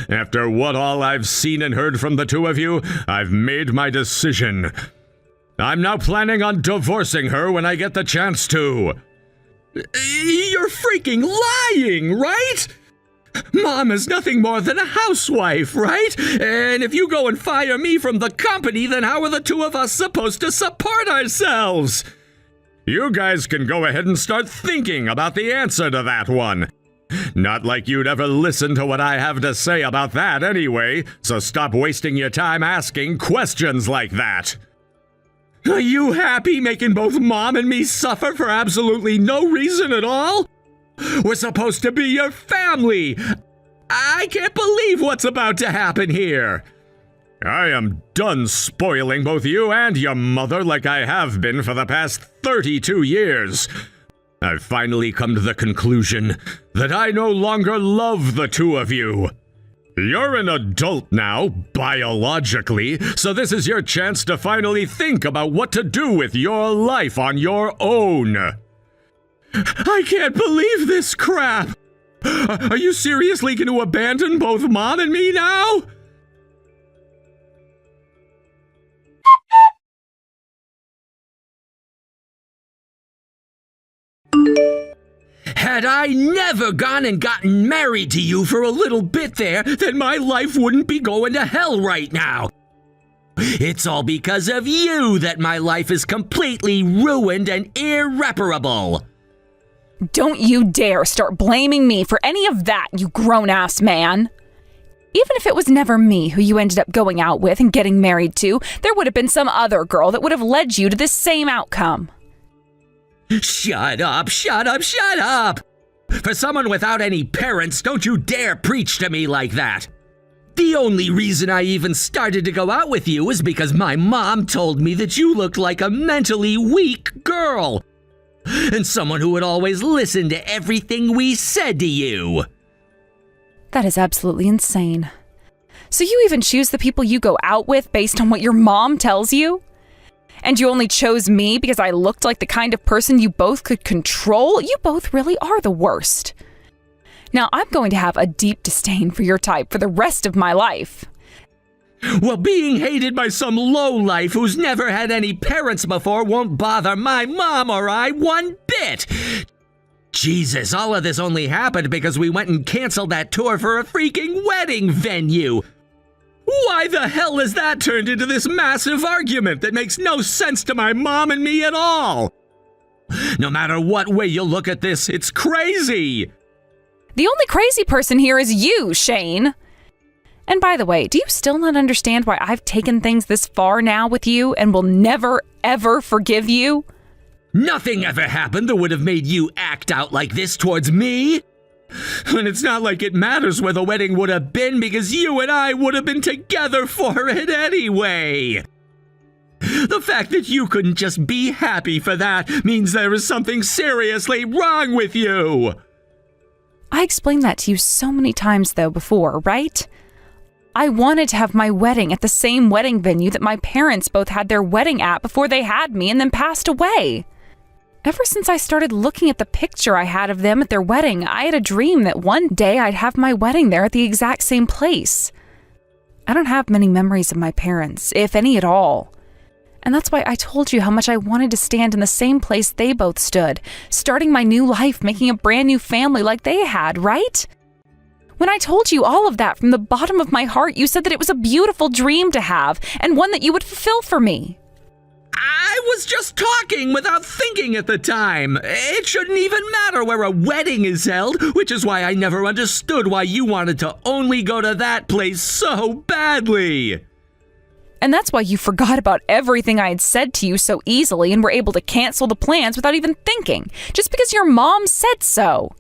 After what all I've seen and heard from the two of you, I've made my decision. I'm now planning on divorcing her when I get the chance to. You're freaking lying, right? Mom is nothing more than a housewife, right? And if you go and fire me from the company, then how are the two of us supposed to support ourselves? You guys can go ahead and start thinking about the answer to that one. Not like you'd ever listen to what I have to say about that anyway, so stop wasting your time asking questions like that. Are you happy making both Mom and me suffer for absolutely no reason at all? We're supposed to be your family. I can't believe what's about to happen here. I am done spoiling both you and your mother like I have been for the past 32 years. I've finally come to the conclusion that I no longer love the two of you. You're an adult now, biologically, so this is your chance to finally think about what to do with your life on your own. I can't believe this crap! Are you seriously going to abandon both Mom and me now? Had I never gone and gotten married to you for a little bit there, then my life wouldn't be going to hell right now. It's all because of you that my life is completely ruined and irreparable. Don't you dare start blaming me for any of that, you grown-ass man. Even if it was never me who you ended up going out with and getting married to, there would have been some other girl that would have led you to this same outcome. Shut up, shut up, shut up! For someone without any parents, don't you dare preach to me like that. The only reason I even started to go out with you is because my mom told me that you looked like a mentally weak girl. And someone who would always listen to everything we said to you. That is absolutely insane. So you even choose the people you go out with based on what your mom tells you? And you only chose me because I looked like the kind of person you both could control? You both really are the worst. Now I'm going to have a deep disdain for your type for the rest of my life. Well, being hated by some lowlife who's never had any parents before won't bother my mom or I one bit. Jesus, all of this only happened because we went and canceled that tour for a freaking wedding venue. Why the hell has that turned into this massive argument that makes no sense to my mom and me at all? No matter what way you look at this, it's crazy. The only crazy person here is you, Shane. And by the way, do you still not understand why I've taken things this far now with you and will never, ever forgive you? Nothing ever happened that would have made you act out like this towards me. And it's not like it matters where the wedding would have been because you and I would have been together for it anyway. The fact that you couldn't just be happy for that means there is something seriously wrong with you. I explained that to you so many times though before, right? I wanted to have my wedding at the same wedding venue that my parents both had their wedding at before they had me and then passed away. Ever since I started looking at the picture I had of them at their wedding, I had a dream that one day I'd have my wedding there at the exact same place. I don't have many memories of my parents, if any at all. And that's why I told you how much I wanted to stand in the same place they both stood, starting my new life, making a brand new family like they had, right? When I told you all of that from the bottom of my heart, you said that it was a beautiful dream to have and one that you would fulfill for me. I was just talking without thinking at the time. It shouldn't even matter where a wedding is held, which is why I never understood why you wanted to only go to that place so badly. And that's why you forgot about everything I had said to you so easily and were able to cancel the plans without even thinking, just because your mom said so.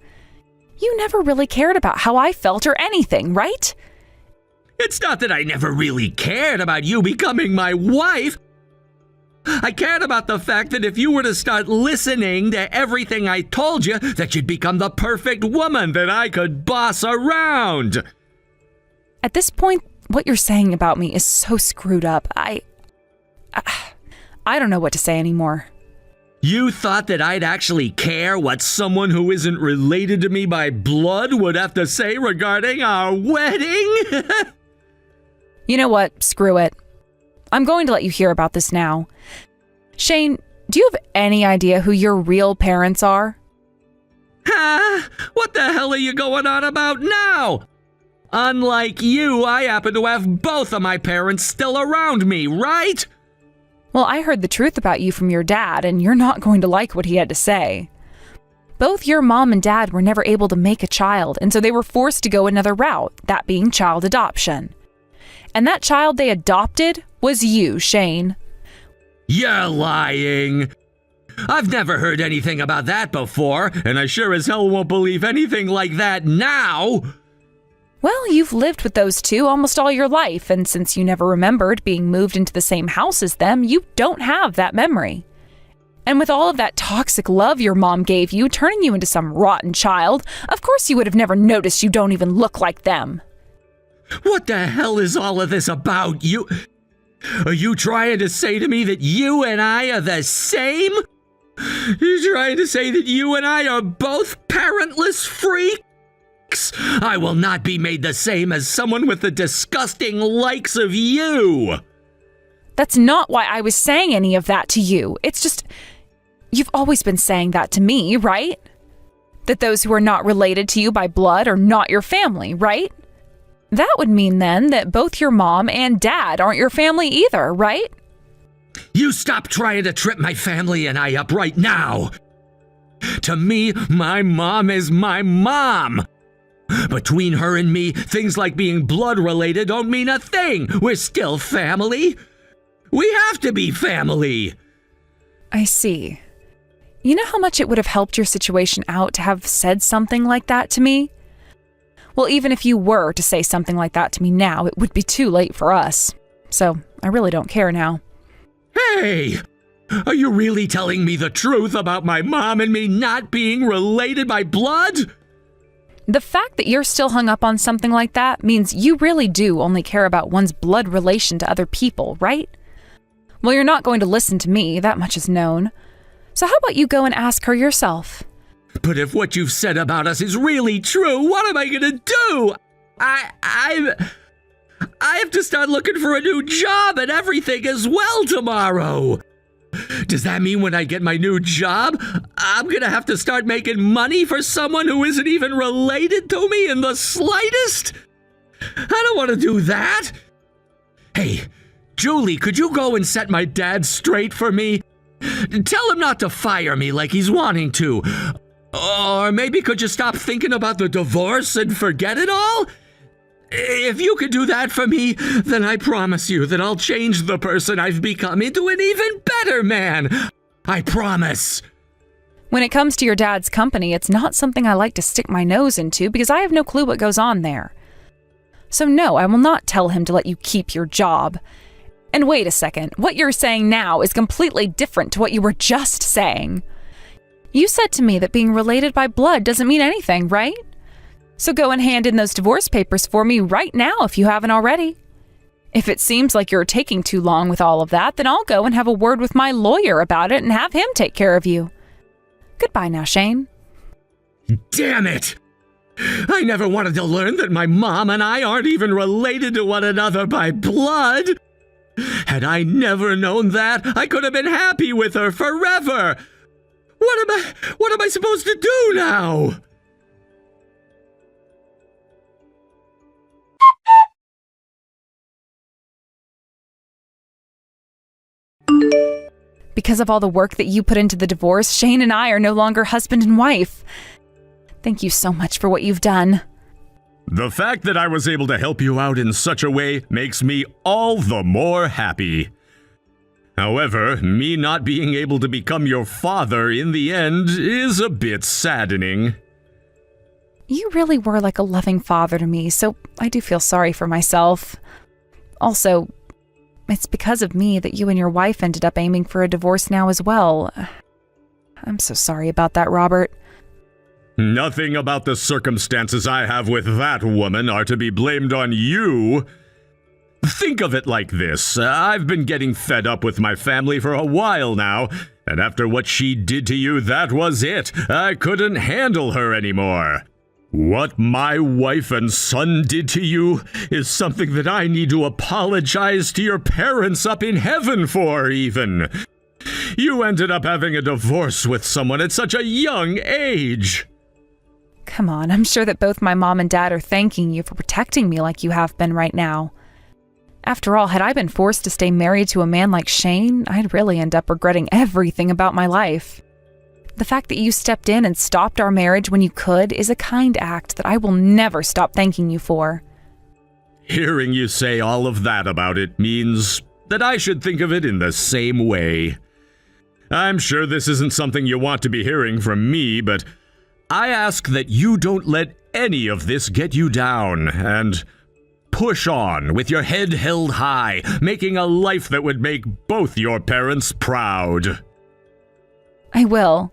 You never really cared about how I felt or anything, right? It's not that I never really cared about you becoming my wife. I cared about the fact that if you were to start listening to everything I told you, that you'd become the perfect woman that I could boss around. At this point, what you're saying about me is so screwed up. I don't know what to say anymore. You thought that I'd actually care what someone who isn't related to me by blood would have to say regarding our wedding? You know what? Screw it. I'm going to let you hear about this now. Shane, do you have any idea who your real parents are? Huh? What the hell are you going on about now? Unlike you, I happen to have both of my parents still around me, right? Well, I heard the truth about you from your dad, and you're not going to like what he had to say. Both your mom and dad were never able to make a child, and so they were forced to go another route, that being child adoption. And that child they adopted was you, Shane. You're lying. I've never heard anything about that before, and I sure as hell won't believe anything like that now. Well, you've lived with those two almost all your life, and since you never remembered being moved into the same house as them, you don't have that memory. And with all of that toxic love your mom gave you, turning you into some rotten child, of course you would have never noticed you don't even look like them. What the hell is all of this about? Are you trying to say to me that you and I are the same? You're trying to say that you and I are both parentless freaks? likes. I will not be made the same as someone with the disgusting likes of you. That's not why I was saying any of that to you. It's just, you've always been saying that to me, right? That those who are not related to you by blood are not your family, right? That would mean then that both your mom and dad aren't your family either, right? You stop trying to trip my family and I up right now. To me, my mom is my mom. Between her and me, things like being blood related don't mean a thing. We're still family. We have to be family. I see. You know how much it would have helped your situation out to have said something like that to me? Well, even if you were to say something like that to me now, it would be too late for us. So, I really don't care now. Hey! Are you really telling me the truth about my mom and me not being related by blood? The fact that you're still hung up on something like that means you really do only care about one's blood relation to other people, right? Well, you're not going to listen to me, that much is known. So how about you go and ask her yourself? But if what you've said about us is really true, what am I gonna do? I have to start looking for a new job and everything as well tomorrow. Does that mean when I get my new job, I'm gonna have to start making money for someone who isn't even related to me in the slightest? I don't want to do that. Hey, Julie, could you go and set my dad straight for me? Tell him not to fire me like he's wanting to. Or maybe could you stop thinking about the divorce and forget it all? If you could do that for me, then I promise you that I'll change the person I've become into an even better man. I promise. When it comes to your dad's company, it's not something I like to stick my nose into because I have no clue what goes on there. So no, I will not tell him to let you keep your job. And wait a second, what you're saying now is completely different to what you were just saying. You said to me that being related by blood doesn't mean anything, right? So go and hand in those divorce papers for me right now if you haven't already. If it seems like you're taking too long with all of that, then I'll go and have a word with my lawyer about it and have him take care of you. Goodbye now, Shane. Damn it! I never wanted to learn that my mom and I aren't even related to one another by blood. Had I never known that, I could have been happy with her forever. What am I supposed to do now? Because of all the work that you put into the divorce, Shane and I are no longer husband and wife. Thank you so much for what you've done. The fact that I was able to help you out in such a way makes me all the more happy. However, me not being able to become your father in the end is a bit saddening. You really were like a loving father to me, so I do feel sorry for myself. Also, it's because of me that you and your wife ended up aiming for a divorce now as well. I'm so sorry about that, Robert. Nothing about the circumstances I have with that woman are to be blamed on you. Think of it like this. I've been getting fed up with my family for a while now, and after what she did to you, that was it. I couldn't handle her anymore. What my wife and son did to you is something that I need to apologize to your parents up in heaven for, even. You ended up having a divorce with someone at such a young age. Come on, I'm sure that both my mom and dad are thanking you for protecting me like you have been right now. After all, had I been forced to stay married to a man like Shane, I'd really end up regretting everything about my life. The fact that you stepped in and stopped our marriage when you could is a kind act that I will never stop thanking you for. Hearing you say all of that about it means that I should think of it in the same way. I'm sure this isn't something you want to be hearing from me, but I ask that you don't let any of this get you down, and push on with your head held high, making a life that would make both your parents proud. I will.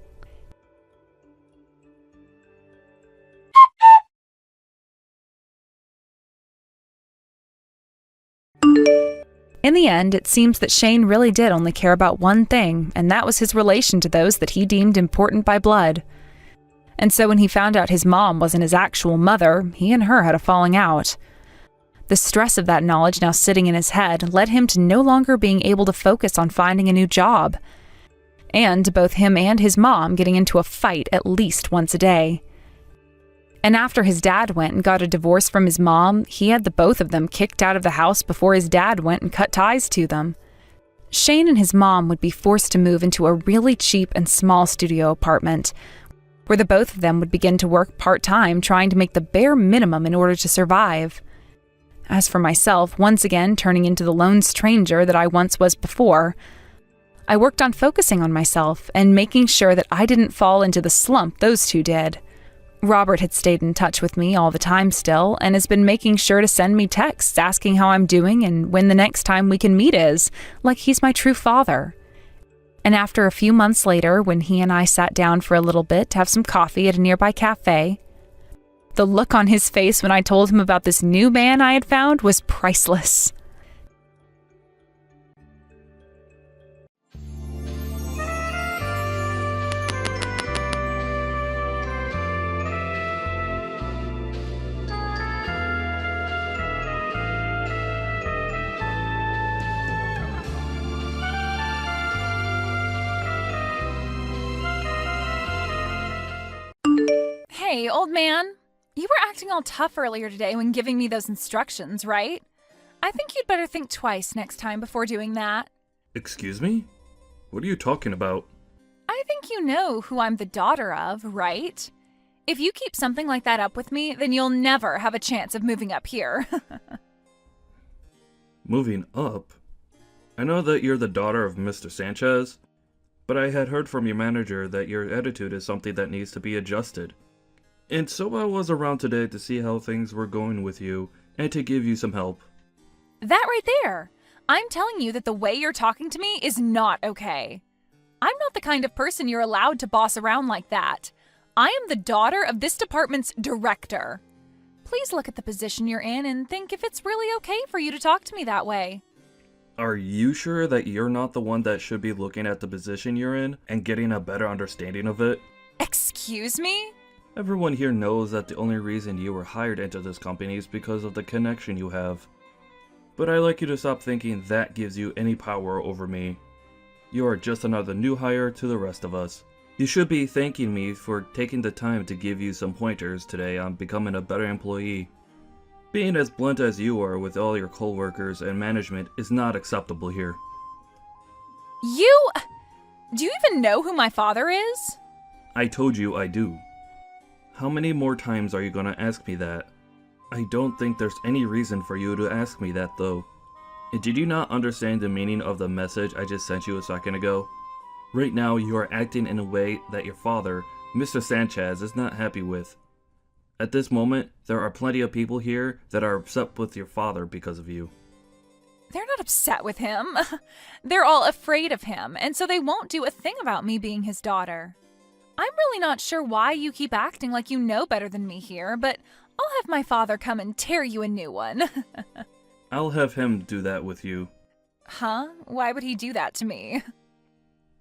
In the end, it seems that Shane really did only care about one thing, and that was his relation to those that he deemed important by blood. And so when he found out his mom wasn't his actual mother, he and her had a falling out. The stress of that knowledge now sitting in his head led him to no longer being able to focus on finding a new job. And both him and his mom getting into a fight at least once a day. And after his dad went and got a divorce from his mom, he had the both of them kicked out of the house before his dad went and cut ties to them. Shane and his mom would be forced to move into a really cheap and small studio apartment, where the both of them would begin to work part-time trying to make the bare minimum in order to survive. As for myself, once again turning into the lone stranger that I once was before, I worked on focusing on myself and making sure that I didn't fall into the slump those two did. Robert had stayed in touch with me all the time still and has been making sure to send me texts asking how I'm doing and when the next time we can meet is, like he's my true father. And after a few months later, when he and I sat down for a little bit to have some coffee at a nearby cafe, the look on his face when I told him about this new man I had found was priceless. Hey, old man. You were acting all tough earlier today when giving me those instructions, right? I think you'd better think twice next time before doing that. Excuse me? What are you talking about? I think you know who I'm the daughter of, right? If you keep something like that up with me, then you'll never have a chance of moving up here. Moving up? I know that you're the daughter of Mr. Sanchez, but I had heard from your manager that your attitude is something that needs to be adjusted. And so I was around today to see how things were going with you and to give you some help. That right there. I'm telling you that the way you're talking to me is not okay. I'm not the kind of person you're allowed to boss around like that. I am the daughter of this department's director. Please look at the position you're in and think if it's really okay for you to talk to me that way. Are you sure that you're not the one that should be looking at the position you're in and getting a better understanding of it? Excuse me? Everyone here knows that the only reason you were hired into this company is because of the connection you have. But I'd like you to stop thinking that gives you any power over me. You are just another new hire to the rest of us. You should be thanking me for taking the time to give you some pointers today on becoming a better employee. Being as blunt as you are with all your coworkers and management is not acceptable here. Do you even know who my father is? I told you I do. How many more times are you gonna ask me that? I don't think there's any reason for you to ask me that though. Did you not understand the meaning of the message I just sent you a second ago? Right now you are acting in a way that your father, Mr. Sanchez, is not happy with. At this moment, there are plenty of people here that are upset with your father because of you. They're not upset with him. They're all afraid of him, and so they won't do a thing about me being his daughter. I'm really not sure why you keep acting like you know better than me here, but I'll have my father come and tear you a new one. I'll have him do that with you. Huh? Why would he do that to me?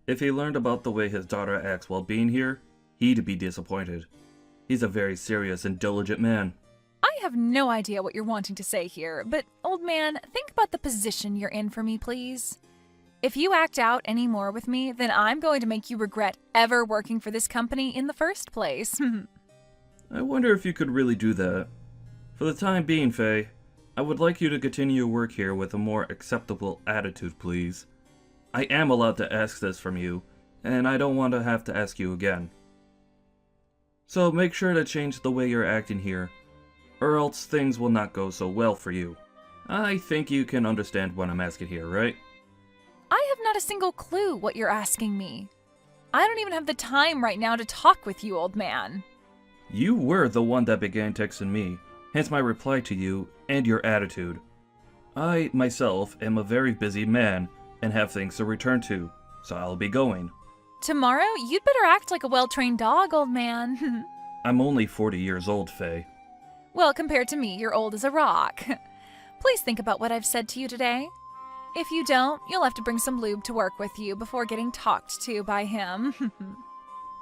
If he learned about the way his daughter acts while being here, he'd be disappointed. He's a very serious and diligent man. I have no idea what you're wanting to say here, but old man, think about the position you're in for me, please. If you act out any more with me, then I'm going to make you regret ever working for this company in the first place. I wonder if you could really do that. For the time being, Faye, I would like you to continue your work here with a more acceptable attitude, please. I am allowed to ask this from you, and I don't want to have to ask you again. So make sure to change the way you're acting here, or else things will not go so well for you. I think you can understand what I'm asking here, right? I have not a single clue what you're asking me. I don't even have the time right now to talk with you, old man. You were the one that began texting me, hence my reply to you and your attitude. I, myself, am a very busy man and have things to return to, so I'll be going. Tomorrow, you'd better act like a well-trained dog, old man. I'm only 40 years old, Faye. Well, compared to me, you're old as a rock. Please think about what I've said to you today. If you don't, you'll have to bring some lube to work with you before getting talked to by him.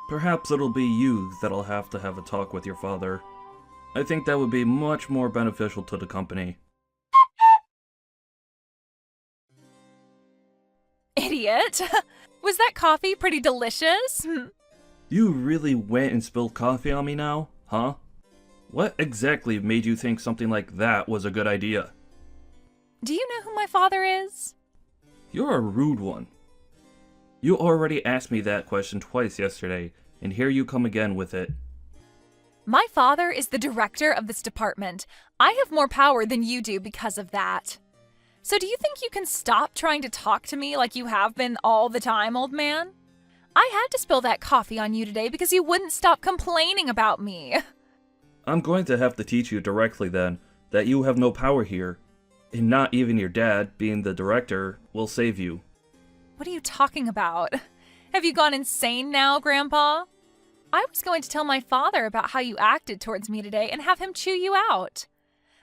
Perhaps it'll be you that'll have a talk with your father. I think that would be much more beneficial to the company. Idiot! Was that coffee pretty delicious? You really went and spilled coffee on me now, huh? What exactly made you think something like that was a good idea? Do you know who my father is? You're a rude one. You already asked me that question twice yesterday, and here you come again with it. My father is the director of this department. I have more power than you do because of that. So do you think you can stop trying to talk to me like you have been all the time, old man? I had to spill that coffee on you today because you wouldn't stop complaining about me. I'm going to have to teach you directly then that you have no power here, and not even your dad, being the director, will save you. What are you talking about? Have you gone insane now, Grandpa? I was going to tell my father about how you acted towards me today and have him chew you out.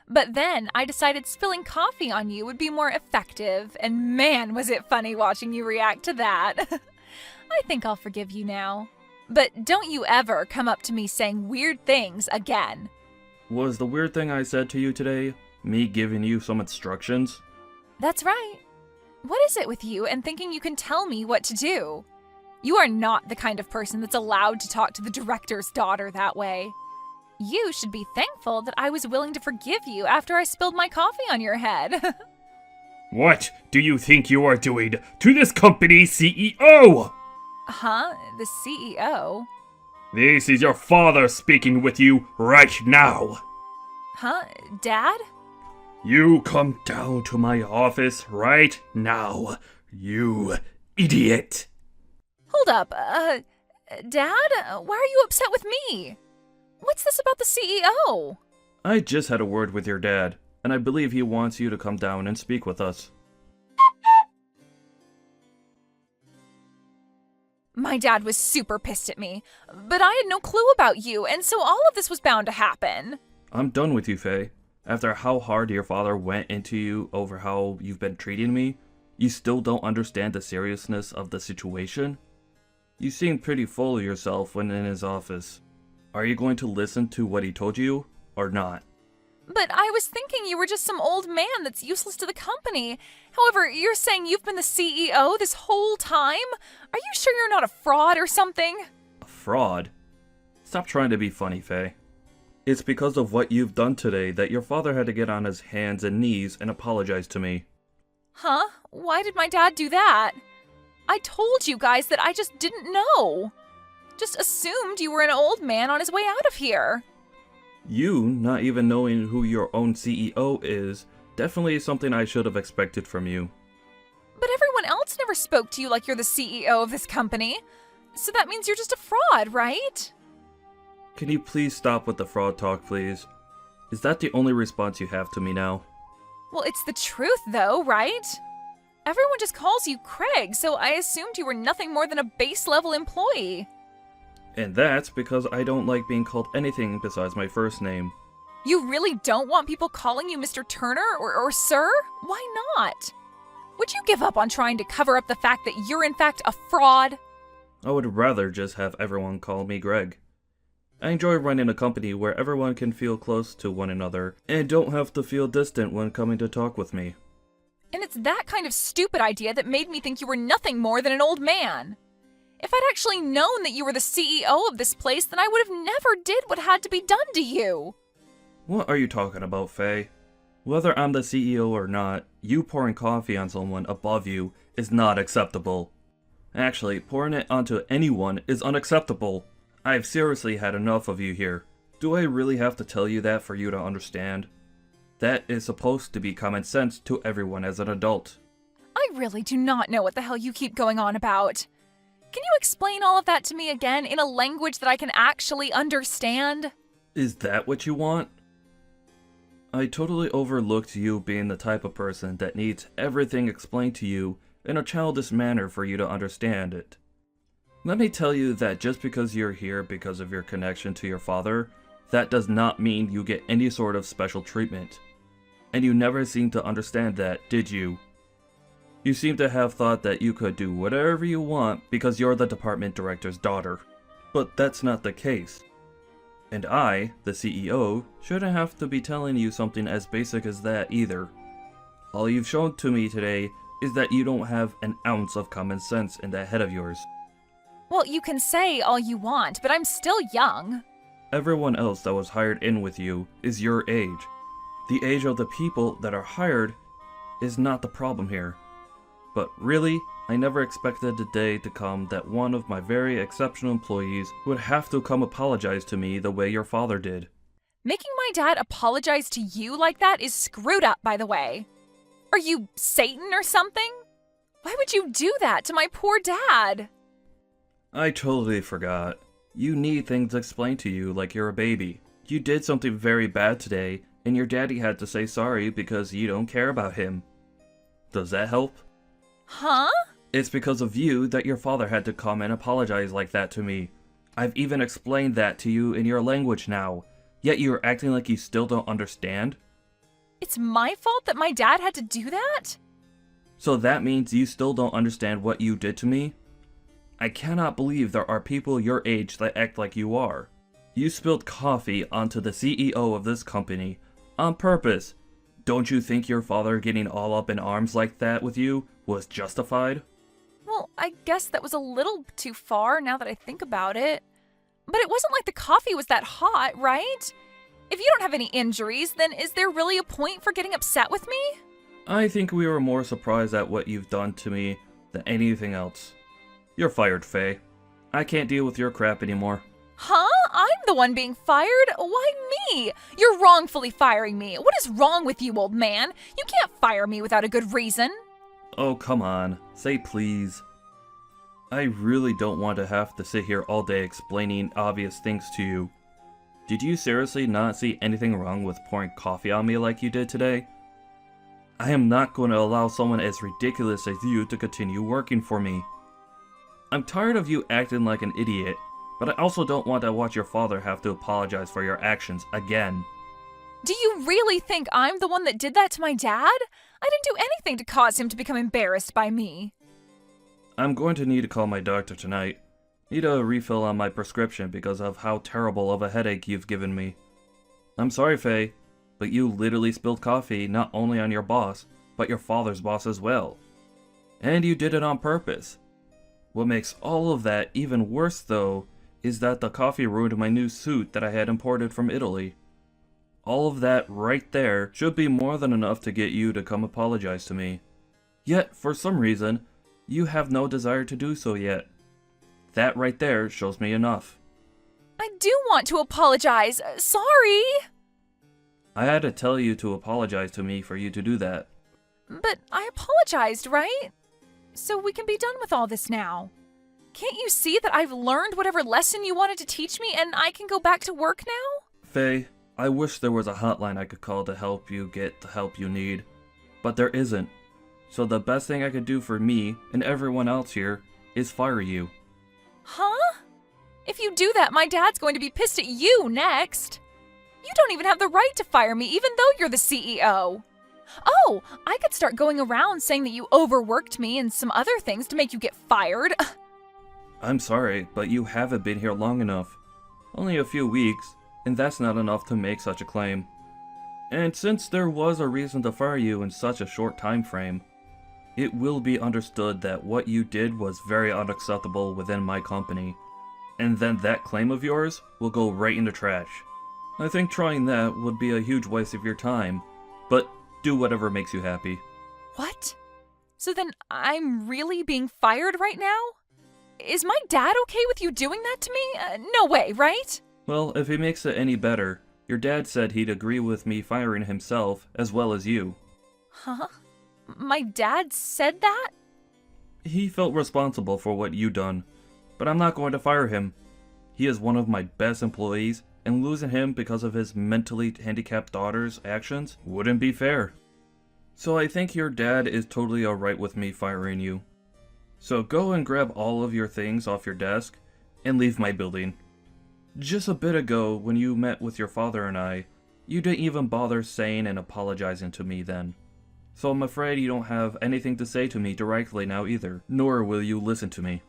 But then I decided spilling coffee on you would be more effective, and man, was it funny watching you react to that. I think I'll forgive you now. But don't you ever come up to me saying weird things again. Was the weird thing I said to you today me giving you some instructions? That's right. What is it with you and thinking you can tell me what to do? You are not the kind of person that's allowed to talk to the director's daughter that way. You should be thankful that I was willing to forgive you after I spilled my coffee on your head. What do you think you are doing to this company's CEO? Huh? The CEO? This is your father speaking with you right now. Huh? Dad? You come down to my office right now, you idiot. Hold up, Dad? Why are you upset with me? What's this about the CEO? I just had a word with your dad, and I believe he wants you to come down and speak with us. My dad was super pissed at me, but I had no clue about you, and so all of this was bound to happen. I'm done with you, Faye. After how hard your father went into you over how you've been treating me, you still don't understand the seriousness of the situation? You seem pretty full of yourself when in his office. Are you going to listen to what he told you, or not? But I was thinking you were just some old man that's useless to the company. However, you're saying you've been the CEO this whole time? Are you sure you're not a fraud or something? A fraud? Stop trying to be funny, Faye. It's because of what you've done today that your father had to get on his hands and knees and apologize to me. Huh? Why did my dad do that? I told you guys that I just didn't know. Just assumed you were an old man on his way out of here. You not even knowing who your own CEO is definitely something I should have expected from you. But everyone else never spoke to you like you're the CEO of this company. So that means you're just a fraud, right? Can you please stop with the fraud talk, please? Is that the only response you have to me now? Well, it's the truth though, right? Everyone just calls you Craig, so I assumed you were nothing more than a base-level employee. And that's because I don't like being called anything besides my first name. You really don't want people calling you Mr. Turner or Sir? Why not? Would you give up on trying to cover up the fact that you're in fact a fraud? I would rather just have everyone call me Greg. I enjoy running a company where everyone can feel close to one another and don't have to feel distant when coming to talk with me. And it's that kind of stupid idea that made me think you were nothing more than an old man. If I'd actually known that you were the CEO of this place, then I would have never did what had to be done to you. What are you talking about, Faye? Whether I'm the CEO or not, you pouring coffee on someone above you is not acceptable. Actually, pouring it onto anyone is unacceptable. I've seriously had enough of you here. Do I really have to tell you that for you to understand? That is supposed to be common sense to everyone as an adult. I really do not know what the hell you keep going on about. Can you explain all of that to me again in a language that I can actually understand? Is that what you want? I totally overlooked you being the type of person that needs everything explained to you in a childish manner for you to understand it. Let me tell you that just because you're here because of your connection to your father, that does not mean you get any sort of special treatment. And you never seemed to understand that, did you? You seem to have thought that you could do whatever you want because you're the department director's daughter. But that's not the case. And I, the CEO, shouldn't have to be telling you something as basic as that either. All you've shown to me today is that you don't have an ounce of common sense in that head of yours. Well, you can say all you want, but I'm still young. Everyone else that was hired in with you is your age. The age of the people that are hired is not the problem here. But really, I never expected the day to come that one of my very exceptional employees would have to come apologize to me the way your father did. Making my dad apologize to you like that is screwed up, by the way. Are you Satan or something? Why would you do that to my poor dad? I totally forgot. You need things explained to you like you're a baby. You did something very bad today, and your daddy had to say sorry because you don't care about him. Does that help? Huh? It's because of you that your father had to come and apologize like that to me. I've even explained that to you in your language now, yet you're acting like you still don't understand? It's my fault that my dad had to do that? So that means you still don't understand what you did to me? I cannot believe there are people your age that act like you are. You spilled coffee onto the CEO of this company on purpose. Don't you think your father getting all up in arms like that with you was justified? Well, I guess that was a little too far now that I think about it. But it wasn't like the coffee was that hot, right? If you don't have any injuries, then is there really a point for getting upset with me? I think we were more surprised at what you've done to me than anything else. You're fired, Faye. I can't deal with your crap anymore. Huh? I'm the one being fired? Why me? You're wrongfully firing me. What is wrong with you, old man? You can't fire me without a good reason. Oh, come on. Say please. I really don't want to have to sit here all day explaining obvious things to you. Did you seriously not see anything wrong with pouring coffee on me like you did today? I am not going to allow someone as ridiculous as you to continue working for me. I'm tired of you acting like an idiot, but I also don't want to watch your father have to apologize for your actions again. Do you really think I'm the one that did that to my dad? I didn't do anything to cause him to become embarrassed by me. I'm going to need to call my doctor tonight. Need a refill on my prescription because of how terrible of a headache you've given me. I'm sorry, Faye, but you literally spilled coffee not only on your boss, but your father's boss as well. And you did it on purpose. What makes all of that even worse, though, is that the coffee ruined my new suit that I had imported from Italy. All of that right there should be more than enough to get you to come apologize to me. Yet, for some reason, you have no desire to do so yet. That right there shows me enough. I do want to apologize. Sorry. I had to tell you to apologize to me for you to do that. But I apologized, right? So we can be done with all this now. Can't you see that I've learned whatever lesson you wanted to teach me and I can go back to work now? Faye, I wish there was a hotline I could call to help you get the help you need. But there isn't. So the best thing I could do for me and everyone else here is fire you. Huh? If you do that, my dad's going to be pissed at you next. You don't even have the right to fire me, even though you're the CEO. Oh, I could start going around saying that you overworked me and some other things to make you get fired. I'm sorry, but you haven't been here long enough. Only a few weeks, and that's not enough to make such a claim. And since there was a reason to fire you in such a short time frame, it will be understood that what you did was very unacceptable within my company, and then that claim of yours will go right in the trash. I think trying that would be a huge waste of your time, but do whatever makes you happy. What? So then I'm really being fired right now? Is my dad okay with you doing that to me? No way, right? Well, if it makes it any better, your dad said he'd agree with me firing himself as well as you. Huh? My dad said that? He felt responsible for what you done, but I'm not going to fire him. He is one of my best employees, and losing him because of his mentally handicapped daughter's actions wouldn't be fair. So I think your dad is totally alright with me firing you. So go and grab all of your things off your desk and leave my building. Just a bit ago, when you met with your father and I, you didn't even bother saying and apologizing to me then. So I'm afraid you don't have anything to say to me directly now either, nor will you listen to me.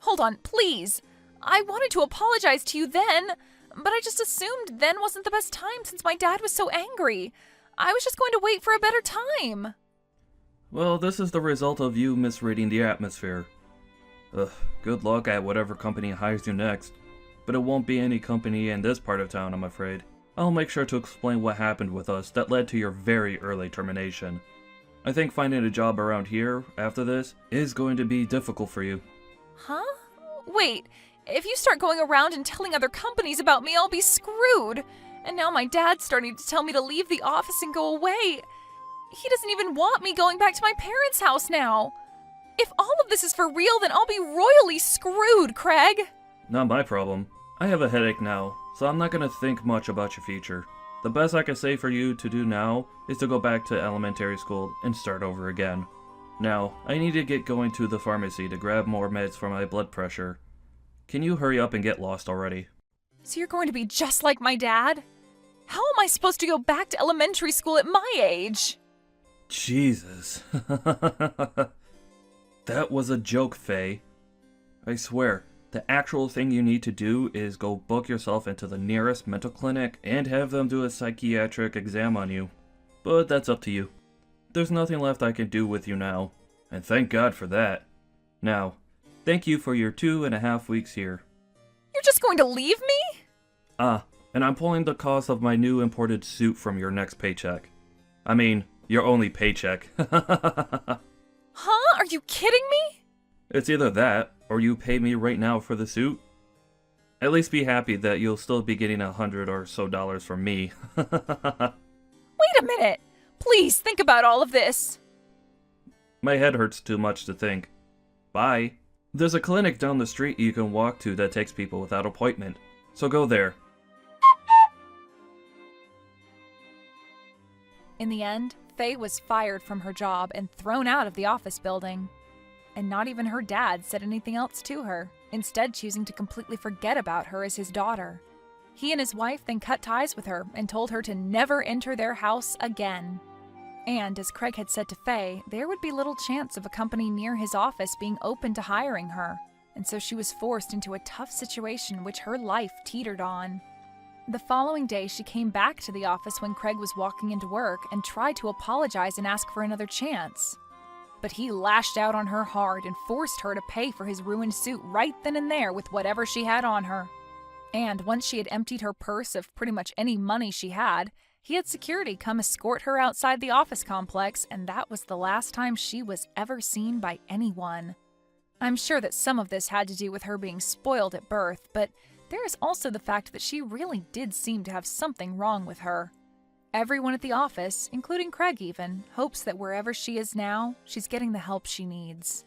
Hold on, please. I wanted to apologize to you then, but I just assumed then wasn't the best time since my dad was so angry. I was just going to wait for a better time. Well, this is the result of you misreading the atmosphere. Ugh, good luck at whatever company hires you next. But it won't be any company in this part of town, I'm afraid. I'll make sure to explain what happened with us that led to your very early termination. I think finding a job around here, after this, is going to be difficult for you. Huh? Wait, if you start going around and telling other companies about me, I'll be screwed. And now my dad's starting to tell me to leave the office and go away. He doesn't even want me going back to my parents' house now. If all of this is for real, then I'll be royally screwed, Craig. Not my problem. I have a headache now, so I'm not gonna think much about your future. The best I can say for you to do now is to go back to elementary school and start over again. Now, I need to get going to the pharmacy to grab more meds for my blood pressure. Can you hurry up and get lost already? So you're going to be just like my dad? How am I supposed to go back to elementary school at my age? Jesus. That was a joke, Faye. I swear, the actual thing you need to do is go book yourself into the nearest mental clinic and have them do a psychiatric exam on you. But that's up to you. There's nothing left I can do with you now, and thank God for that. Now, thank you for your 2.5 weeks here. You're just going to leave me? And I'm pulling the cost of my new imported suit from your next paycheck. I mean, your only paycheck. Huh? Are you kidding me? It's either that, or you pay me right now for the suit. At least be happy that you'll still be getting $100 or so from me. Wait a minute. Please think about all of this. My head hurts too much to think. Bye. There's a clinic down the street you can walk to that takes people without appointment, so go there. In the end, Faye was fired from her job and thrown out of the office building. And not even her dad said anything else to her, instead choosing to completely forget about her as his daughter. He and his wife then cut ties with her and told her to never enter their house again. And as Craig had said to Faye, there would be little chance of a company near his office being open to hiring her, and so she was forced into a tough situation which her life teetered on. The following day, she came back to the office when Craig was walking into work and tried to apologize and ask for another chance. But he lashed out on her hard and forced her to pay for his ruined suit right then and there with whatever she had on her. And once she had emptied her purse of pretty much any money she had, he had security come escort her outside the office complex, and that was the last time she was ever seen by anyone. I'm sure that some of this had to do with her being spoiled at birth, but there is also the fact that she really did seem to have something wrong with her. Everyone at the office, including Craig even, hopes that wherever she is now, she's getting the help she needs.